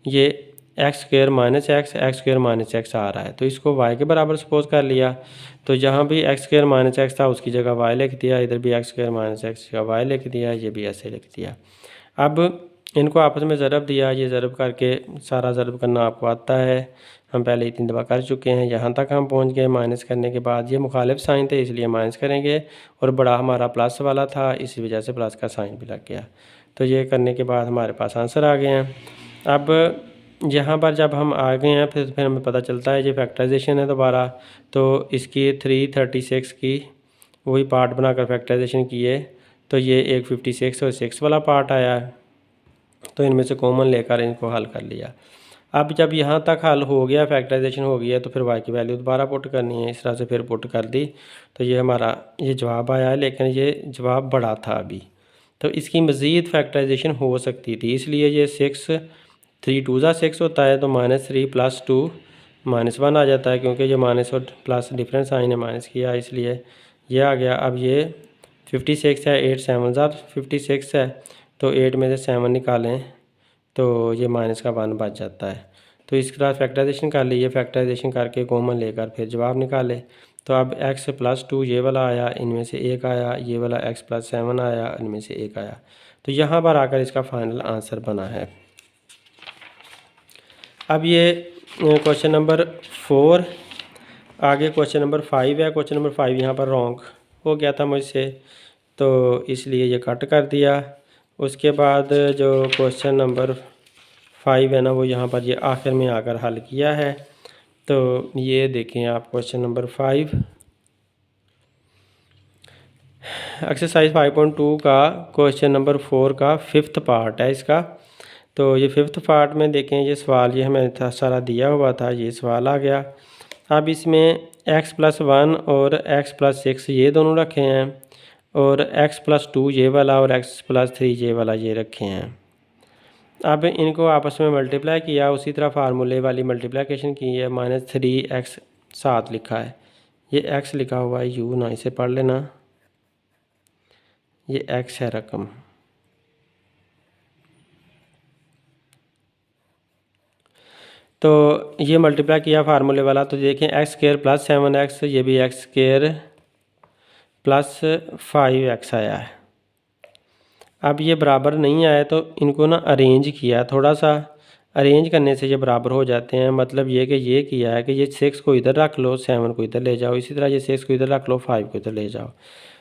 ये x² - x x आ रहा है तो इसको y के बराबर सपोज कर लिया। तो जहाँ भी x² - x था उसकी जगह y लिख दिया, इधर भी x² - x का y लिख दिया, ये भी ऐसे लिख दिया। अब इनको आपस में ज़रब दिया, ये ज़रब करके सारा ज़रब करना आपको आता है, हम पहले ही 3 दफ़ा कर चुके हैं। यहाँ तक हम पहुँच गए। माइनस करने के बाद ये मुखालिफ साइन थे इसलिए माइनस करेंगे और बड़ा हमारा प्लस वाला था इसी वजह से प्लस का साइन भी लग गया। तो ये करने के बाद हमारे पास आंसर आ गए हैं। अब यहाँ पर जब हम आ गए हैं फिर हमें पता चलता है ये फैक्टराइजेशन है दोबारा, तो इसकी 336 की वही पार्ट बनाकर फैक्टराइजेशन किए तो ये एक 56 और 6 वाला पार्ट आया है। तो इनमें से कॉमन लेकर इनको हल कर लिया। अब जब यहाँ तक हल हो गया, फैक्टराइजेशन हो गया, तो फिर y की वैल्यू दोबारा पुट करनी है। इस तरह से फिर पुट कर दी तो ये हमारा ये जवाब आया है, लेकिन ये जवाब बड़ा था अभी, तो इसकी मज़ीद फैक्टराइजेशन हो सकती थी। इसलिए ये 6 3 2 ज़ा 6 होता है तो -3 + 2 -1 आ जाता है क्योंकि ये माइनस और प्लस डिफरेंस साइन है, माइनस किया इसलिए ये आ गया। अब ये 56 है, 8 7 ज़ा 56 है तो 8 में से 7 निकालें तो ये माइनस का 1 बच जाता है। तो इस तरह फैक्टराइजेशन कर ली, ये फैक्टराइजेशन करके कॉमन लेकर फिर जवाब निकाले। तो अब x+2 ये वाला आया, इनमें से 1 आया, ये वाला x+7 आया, इनमें से 1 आया। तो यहाँ पर आकर इसका फाइनल आंसर बना है। अब ये क्वेश्चन नंबर 4, आगे क्वेश्चन नंबर 5 है। क्वेश्चन नंबर 5 यहाँ पर रॉन्ग हो गया था मुझसे तो इसलिए ये कट कर दिया। उसके बाद जो क्वेश्चन नंबर 5 है ना वो यहाँ पर ये आखिर में आकर हल किया है। तो ये देखें आप क्वेश्चन नंबर 5 एक्सरसाइज 5.2 का क्वेश्चन नंबर 4 का 5th पार्ट है इसका। तो ये 5th पार्ट में देखें ये सवाल ये हमें सारा दिया हुआ था, ये सवाल आ गया। अब इसमें x+1 और x+6 ये दोनों रखे हैं और x+2 ये वाला और x+3 ये वाला ये रखे हैं। अब इनको आपस में मल्टीप्लाई किया, उसी तरह फार्मूले वाली मल्टीप्लिकेशन की है। -3x 7 लिखा है, ये x लिखा हुआ है u ना, इसे पढ़ लेना, ये x है रकम। तो ये मल्टीप्लाई किया फार्मूले वाला, तो देखें x² + 7x, ये भी x² + 5x आया है। अब ये बराबर नहीं आया तो इनको ना अरेंज किया, थोड़ा सा अरेंज करने से ये बराबर हो जाते हैं। मतलब ये कि ये किया है कि ये 6 को इधर रख लो, 7 को इधर ले जाओ, इसी तरह ये 6 को इधर रख लो, 5 को इधर ले जाओ।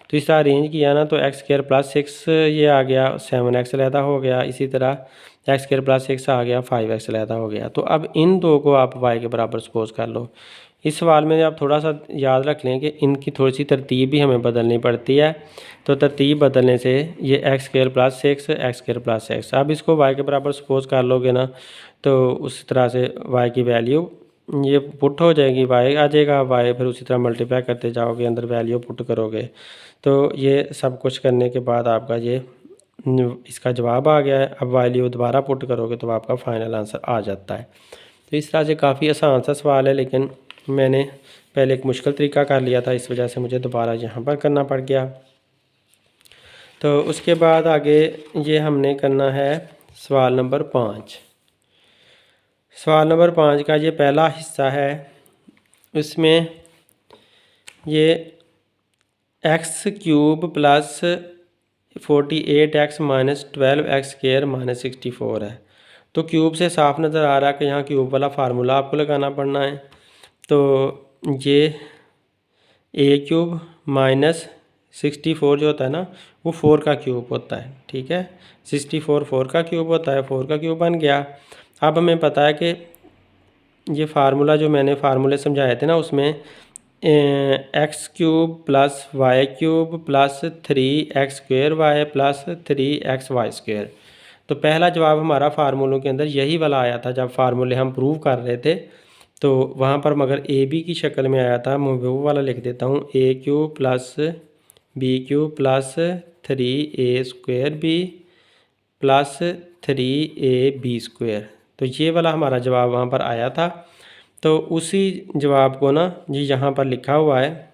तो इस तरह अरेंज किया ना तो x² + 6 ये आ गया, 7x अलहदा हो गया, इसी तरह x² + 6 आ गया, 5x अलहदा हो गया। तो अब इन दो को आप y के बराबर सपोज कर लो। इस सवाल में आप थोड़ा सा याद रख लें कि इनकी थोड़ी सी तरतीब भी हमें बदलनी पड़ती है। तो तरतीब बदलने से ये x² + 6 x² + 6, अब इसको y के बराबर सपोज कर लोगे ना तो उस तरह से y की वैल्यू ये पुट हो जाएगी, y आ जाएगा, y फिर उसी तरह मल्टीप्लाई करते जाओगे, अंदर वैल्यू पुट करोगे। तो ये सब कुछ करने के बाद आपका ये इसका जवाब आ गया है। अब वैल्यू दोबारा पुट करोगे तो आपका फाइनल आंसर आ जाता है। तो इस तरह से काफ़ी आसान सा सवाल है, लेकिन मैंने पहले एक मुश्किल तरीका कर लिया था, इस वजह से मुझे दोबारा यहाँ पर करना पड़ गया। तो उसके बाद आगे ये हमने करना है सवाल नंबर 5। सवाल नंबर 5 का ये पहला हिस्सा है, इसमें ये x cube plus 48x minus 12x² minus 64 है। तो क्यूब से साफ नज़र आ रहा है कि यहाँ क्यूब वाला फार्मूला आपको लगाना पड़ना है। तो ये ए क्यूब माइनस 64 जो होता है ना, वो 4 का क्यूब होता है। ठीक है, 64 4 का क्यूब होता है, 4 का क्यूब बन गया। अब हमें पता है कि ये फार्मूला जो मैंने फार्मूले समझाए थे ना, उसमें X cube plus Y cube plus 3x² Y plus 3xy²। तो पहला जवाब हमारा फार्मूलों के अंदर यही वाला आया था जब फार्मूले हम प्रूव कर रहे थे। तो वहाँ पर मगर ए बी की शक्ल में आया था, मैं वो वाला लिख देता हूँ, a cube plus b cube plus 3a² plus 3ab²। तो ये वाला हमारा जवाब वहाँ पर आया था। तो उसी जवाब को ना जी यहाँ पर लिखा हुआ है।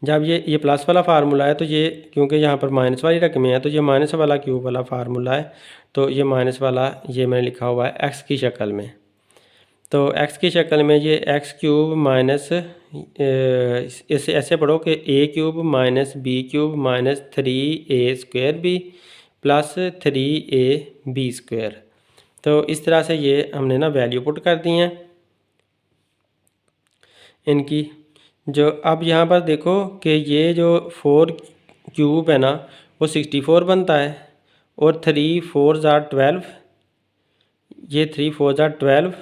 जब ये प्लस वाला फार्मूला है तो ये क्योंकि यहाँ पर माइनस वाली रकमें हैं तो ये माइनस वाला क्यूब वाला फार्मूला है। तो ये माइनस वाला ये मैंने लिखा हुआ है एक्स की शक्ल में। तो एक्स की शक्ल में ये एक्स क्यूब माइनस इसे ऐसे पढ़ो कि a cube minus b cube minus 3a² plus 3ab²। तो इस तरह से ये हमने ना वैल्यू पुट कर दी हैं इनकी। जो अब यहाँ पर देखो कि ये जो 4 क्यूब है ना वो 64 बनता है, और 3 4 12, ये 3 4 12,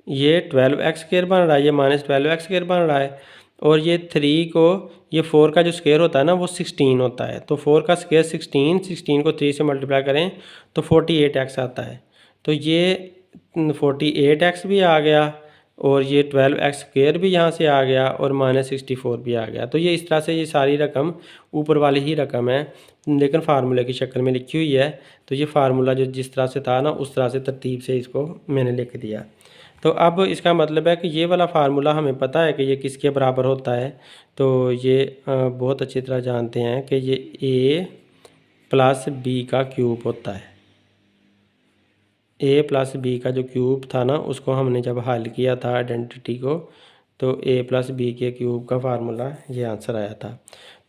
ये 12x² बन रहा है, ये माइनस 12x² बन रहा है। और ये 3 को ये 4 का जो स्क्वायर होता है ना वो 16 होता है। तो 4 का स्क्वायर 16 को 3 से मल्टीप्लाई करें तो 48x आता है। तो ये 48x भी आ गया, और ये 12x² भी यहाँ से आ गया, और माइनस 64 भी आ गया। तो ये इस तरह से ये सारी रकम ऊपर वाली ही रकम है, लेकिन फार्मूले की शक्ल में लिखी हुई है। तो ये फार्मूला जो जिस तरह से था ना उस तरह से तरतीब से इसको मैंने लिख दिया। तो अब इसका मतलब है कि ये वाला फार्मूला हमें पता है कि ये किसके बराबर होता है। तो ये बहुत अच्छी तरह जानते हैं कि ये a प्लस बी का क्यूब होता है। a प्लस बी का जो क्यूब था ना उसको हमने जब हल किया था आइडेंटिटी को, तो a प्लस बी के क्यूब का फार्मूला ये आंसर आया था।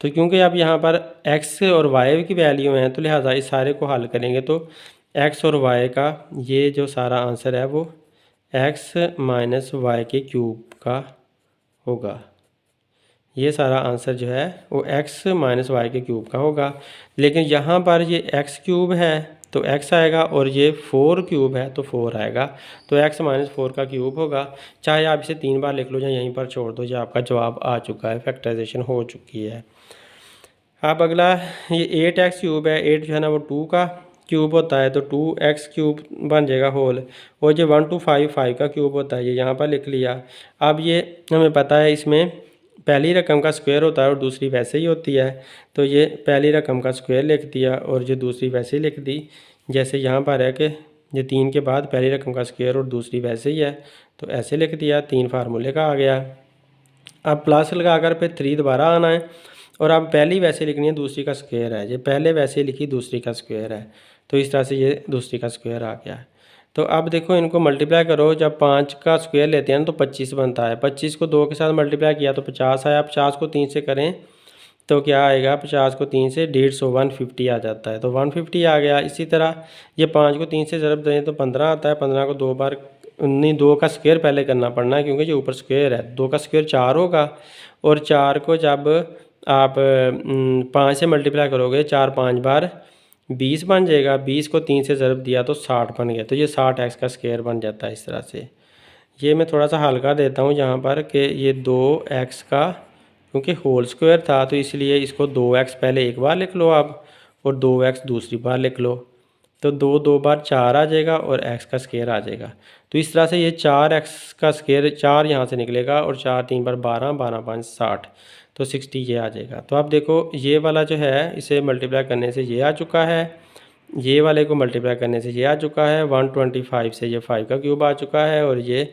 तो क्योंकि अब यहाँ पर x और y की वैल्यू हैं तो लिहाजा इस सारे को हल करेंगे तो x और y का ये जो सारा आंसर है वो x माइनस वाई के क्यूब का होगा। ये सारा आंसर जो है वो x माइनस वाई के क्यूब का होगा। लेकिन यहाँ पर ये x क्यूब है तो x आएगा, और ये 4 क्यूब है तो 4 आएगा। तो x माइनस 4 का क्यूब होगा। चाहे आप इसे 3 बार लिख लो या यहीं पर छोड़ दो, ये आपका जवाब आ चुका है, फैक्टराइजेशन हो चुकी है। अब अगला ये 8x क्यूब है, 8 जो है ना वो 2 का क्यूब होता है, तो 2x क्यूब बन जाएगा होल। और ये 1 2 5 5 का क्यूब होता है, ये यहाँ पर लिख लिया। अब ये हमें पता है इसमें पहली रकम का स्क्वायर होता है और दूसरी वैसे ही होती है। तो ये पहली रकम का स्क्वायर लिख दिया और जो दूसरी वैसे ही लिख दी। जैसे यहाँ पर है कि ये 3 के बाद पहली रकम का स्क्वायर और दूसरी वैसे ही है, तो ऐसे लिख दिया। 3 फार्मूले का आ गया। अब प्लस लगा कर फिर 3 दोबारा आना है, और अब पहली वैसे लिखनी है दूसरी का स्क्वायर है, ये पहले वैसे लिखी दूसरी का स्क्वायर है। तो इस तरह से ये दूसरी का स्क्वायर आ गया। तो अब देखो इनको मल्टीप्लाई करो, जब 5 का स्क्वायर लेते हैं ना तो 25 बनता है। 25 को 2 के साथ मल्टीप्लाई किया तो 50 आया। 50 को 3 से करें तो क्या आएगा, 50 को 3 से 150 150 आ जाता है, तो 150 आ गया। इसी तरह ये 5 को 3 से ज़रब दें तो 15 आता है। 15 को 2 बार नहीं, 2 का स्क्वायर पहले करना पड़ना है क्योंकि ये ऊपर स्क्वायर है। 2 का स्क्वायर 4 होगा, और 4 को जब आप 5 से मल्टीप्लाई करोगे 4 5 बार 20 बन जाएगा। 20 को 3 से ज़रब दिया तो 60 बन गया, तो ये 60x का स्क्वायर बन जाता है। इस तरह से ये मैं थोड़ा सा हल कर देता हूँ यहाँ पर कि ये 2x का, क्योंकि होल स्क्वायर था तो इसलिए इसको 2x पहले एक बार लिख लो आप, और 2x दूसरी बार लिख लो। तो 2 2 बार 4 आ जाएगा और x का स्क्वायर आ जाएगा। तो इस तरह से ये 4x का स्क्वायर 4 यहाँ से निकलेगा, और 4 3 बार 12 12 5 60, तो 60 ये आ जाएगा। तो आप देखो ये वाला जो है इसे मल्टीप्लाई करने से ये आ चुका है, ये वाले को मल्टीप्लाई करने से ये आ चुका है। 125 से ये 5 का क्यूब आ चुका है, और ये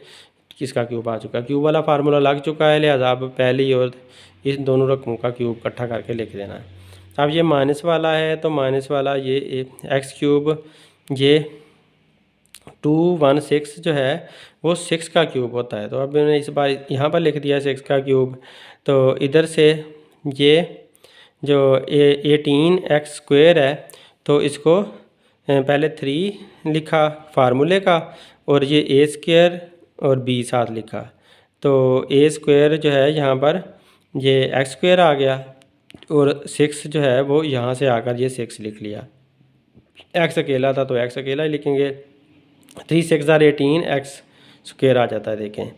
किसका क्यूब आ चुका है, क्यूब वाला फार्मूला लग चुका है। लिहाजा अब पहली और इस दोनों रकमों का क्यूब इकट्ठा करके लिख देना है। अब ये माइनस वाला है तो माइनस वाला ये एक्स क्यूब, ये 216 जो है वो 6 का क्यूब होता है। तो अब मैंने इस बार यहाँ पर लिख दिया 6 का क्यूब। तो इधर से ये जो 18x² है तो इसको पहले 3 लिखा फार्मूले का, और ये a² और b साथ लिखा। तो a² जो है यहाँ पर ये x² आ गया, और 6 जो है वो यहाँ से आकर ये 6 लिख लिया। x अकेला था तो x अकेला ही लिखेंगे। 3 6 are 18, x² आ जाता है। देखें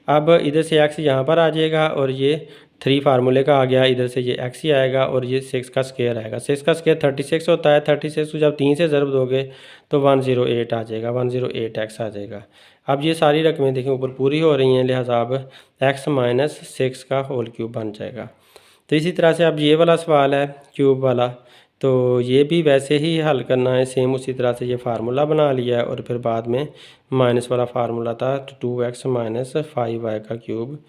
अब इधर से x यहाँ पर आ जाएगा, और ये 3 फार्मूले का आ गया, इधर से ये x ही आएगा, और ये 6 का स्क्वायर आएगा। 6 का स्क्वायर 36 होता है। 36 को जब 3 से ज़रब दोगे तो 108 आ जाएगा, 108x आ जाएगा। अब ये सारी रकमें देखें ऊपर पूरी हो रही हैं, लिहाजा अब x माइनस 6 का होल क्यूब बन जाएगा। तो इसी तरह से अब ये वाला सवाल है क्यूब वाला, तो ये भी वैसे ही हल करना है सेम उसी तरह से। ये फार्मूला बना लिया है, और फिर बाद में माइनस वाला फार्मूला था, तो 2x माइनस 5y का क्यूब,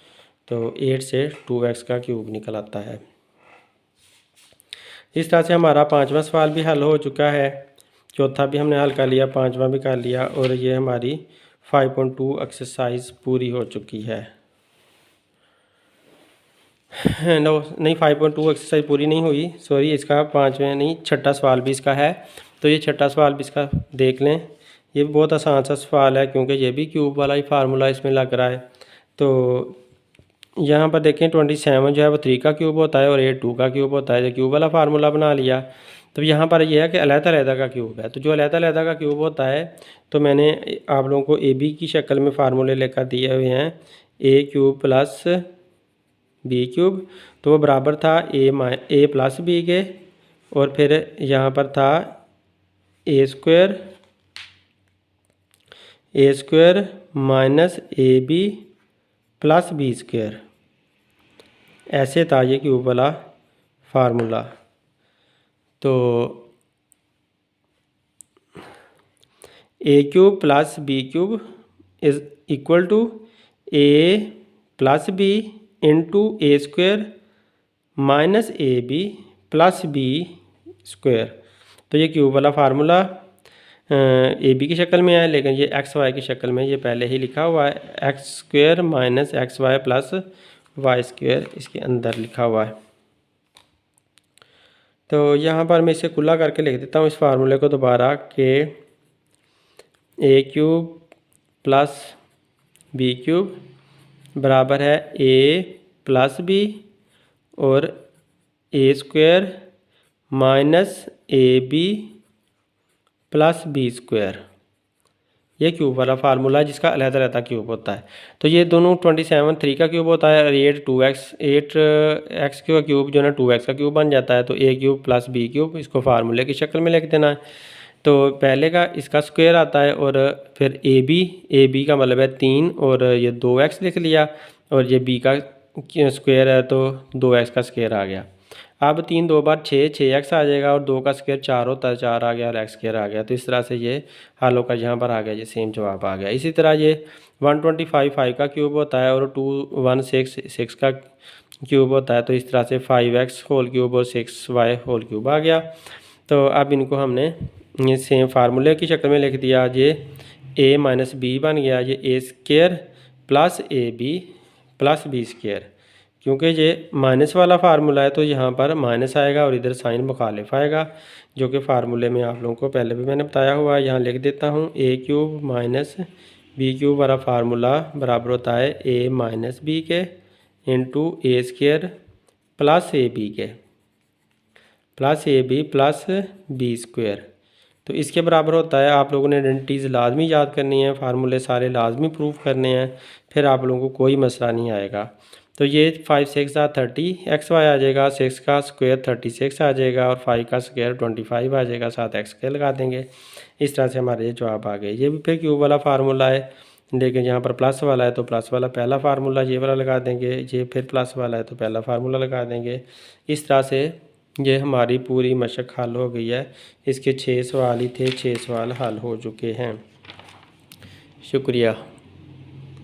तो 8 से 2x का क्यूब निकल आता है। इस तरह से हमारा 5वां सवाल भी हल हो चुका है, चौथा भी हमने हल कर लिया, 5वां भी कर लिया, और ये हमारी 5.2 एक्सरसाइज पूरी हो चुकी है। नो नहीं, 5.2 एक्सरसाइज पूरी नहीं हुई, सॉरी, इसका 5वां नहीं 6ठा सवाल भी इसका है। तो ये 6ठा सवाल भी इसका देख लें। ये बहुत आसान सा सवाल है, क्योंकि ये भी क्यूब वाला ही फार्मूला इसमें लग रहा है। तो यहाँ पर देखें 27 जो है वो 3 का क्यूब होता है, और 8 2 का क्यूब होता है। जो क्यूब वाला फार्मूला बना लिया। तो यहाँ पर यह है कि अलग-अलग का क्यूब है। तो जो अलग-अलग का क्यूब होता है, तो मैंने आप लोगों को AB की शक्ल में फार्मूले लेकर दिए हुए हैं, a³ प्लस b³, तो वो बराबर था a प्लस b के, और फिर यहाँ पर था a² minus ab plus b²। ऐसे था ये क्यूब वाला फार्मूला। तो a³ plus b³ is equal to a plus b into a² minus ab plus b²। तो ये क्यूब वाला फार्मूला AB की शक्ल में है, लेकिन ये XY की शक्ल में ये पहले ही लिखा हुआ है, x² minus XY plus y² इसके अंदर लिखा हुआ है। तो यहाँ पर मैं इसे खुला करके लिख देता हूँ इस फार्मूले को दोबारा, कि a³ प्लस b³ बराबर है a प्लस b और a² minus ab plus b²। ये क्यूब वाला फार्मूला है जिसका अलग-अलग क्यूब होता है। तो ये दोनों 27 3 का क्यूब होता है, और 8x का क्यूब जो है ना 2x का क्यूब बन जाता है। तो a³ प्लस b³ इसको फार्मूले की शक्ल में लिख देना है। तो पहले का इसका स्क्वायर आता है, और फिर ab का मतलब है 3, और ये 2x लिख लिया, और ये b का स्क्वायर है तो 2x का स्क्वायर आ गया। अब 3 2 बार 6 6x आ जाएगा, और 2 का स्क्वायर 4 होता है, 4 आ गया, और x² आ गया। तो इस तरह से ये हल होकर यहाँ पर आ गया, ये सेम जवाब आ गया। इसी तरह ये 125 5 का क्यूब होता है, और 216 6 का क्यूब होता है। तो इस तरह से 5x होल क्यूब और 6y होल क्यूब आ गया। तो अब इनको हमने ये सेम फार्मूले की शक्ल में लिख दिया। ये a माइनस b बन गया, ये a² plus ab plus b²। क्योंकि ये माइनस वाला फार्मूला है तो यहाँ पर माइनस आएगा, और इधर साइन मुखालिफ आएगा, जो कि फार्मूले में आप लोगों को पहले भी मैंने बताया हुआ है। यहाँ लिख देता हूँ a³ माइनस b³ वाला फार्मूला बराबर होता है a माइनस b के इंटू a² प्लस ab के प्लस ab प्लस b²। तो इसके बराबर होता है। आप लोगों ने आइडेंटिटीज़ लाजमी याद करनी है, फार्मूले सारे लाजमी प्रूफ करने हैं, फिर आप लोगों को कोई मसला नहीं आएगा। तो ये 5 6 30 xy आ जाएगा, 6 का स्क्वायर 36 आ जाएगा, और 5 का स्क्वायर 25 आ जाएगा, साथ x के लगा देंगे। इस तरह से हमारे ये जवाब आ गए। ये भी फिर क्यूब वाला फार्मूला है, लेकिन यहाँ पर प्लस वाला है तो प्लस वाला पहला फार्मूला ये वाला लगा देंगे, ये फिर प्लस वाला है तो पहला फार्मूला लगा देंगे। इस तरह से ये हमारी पूरी मशक हल हो गई है। इसके 6 सवाल ही थे, 6 सवाल हल हो चुके हैं। शुक्रिया।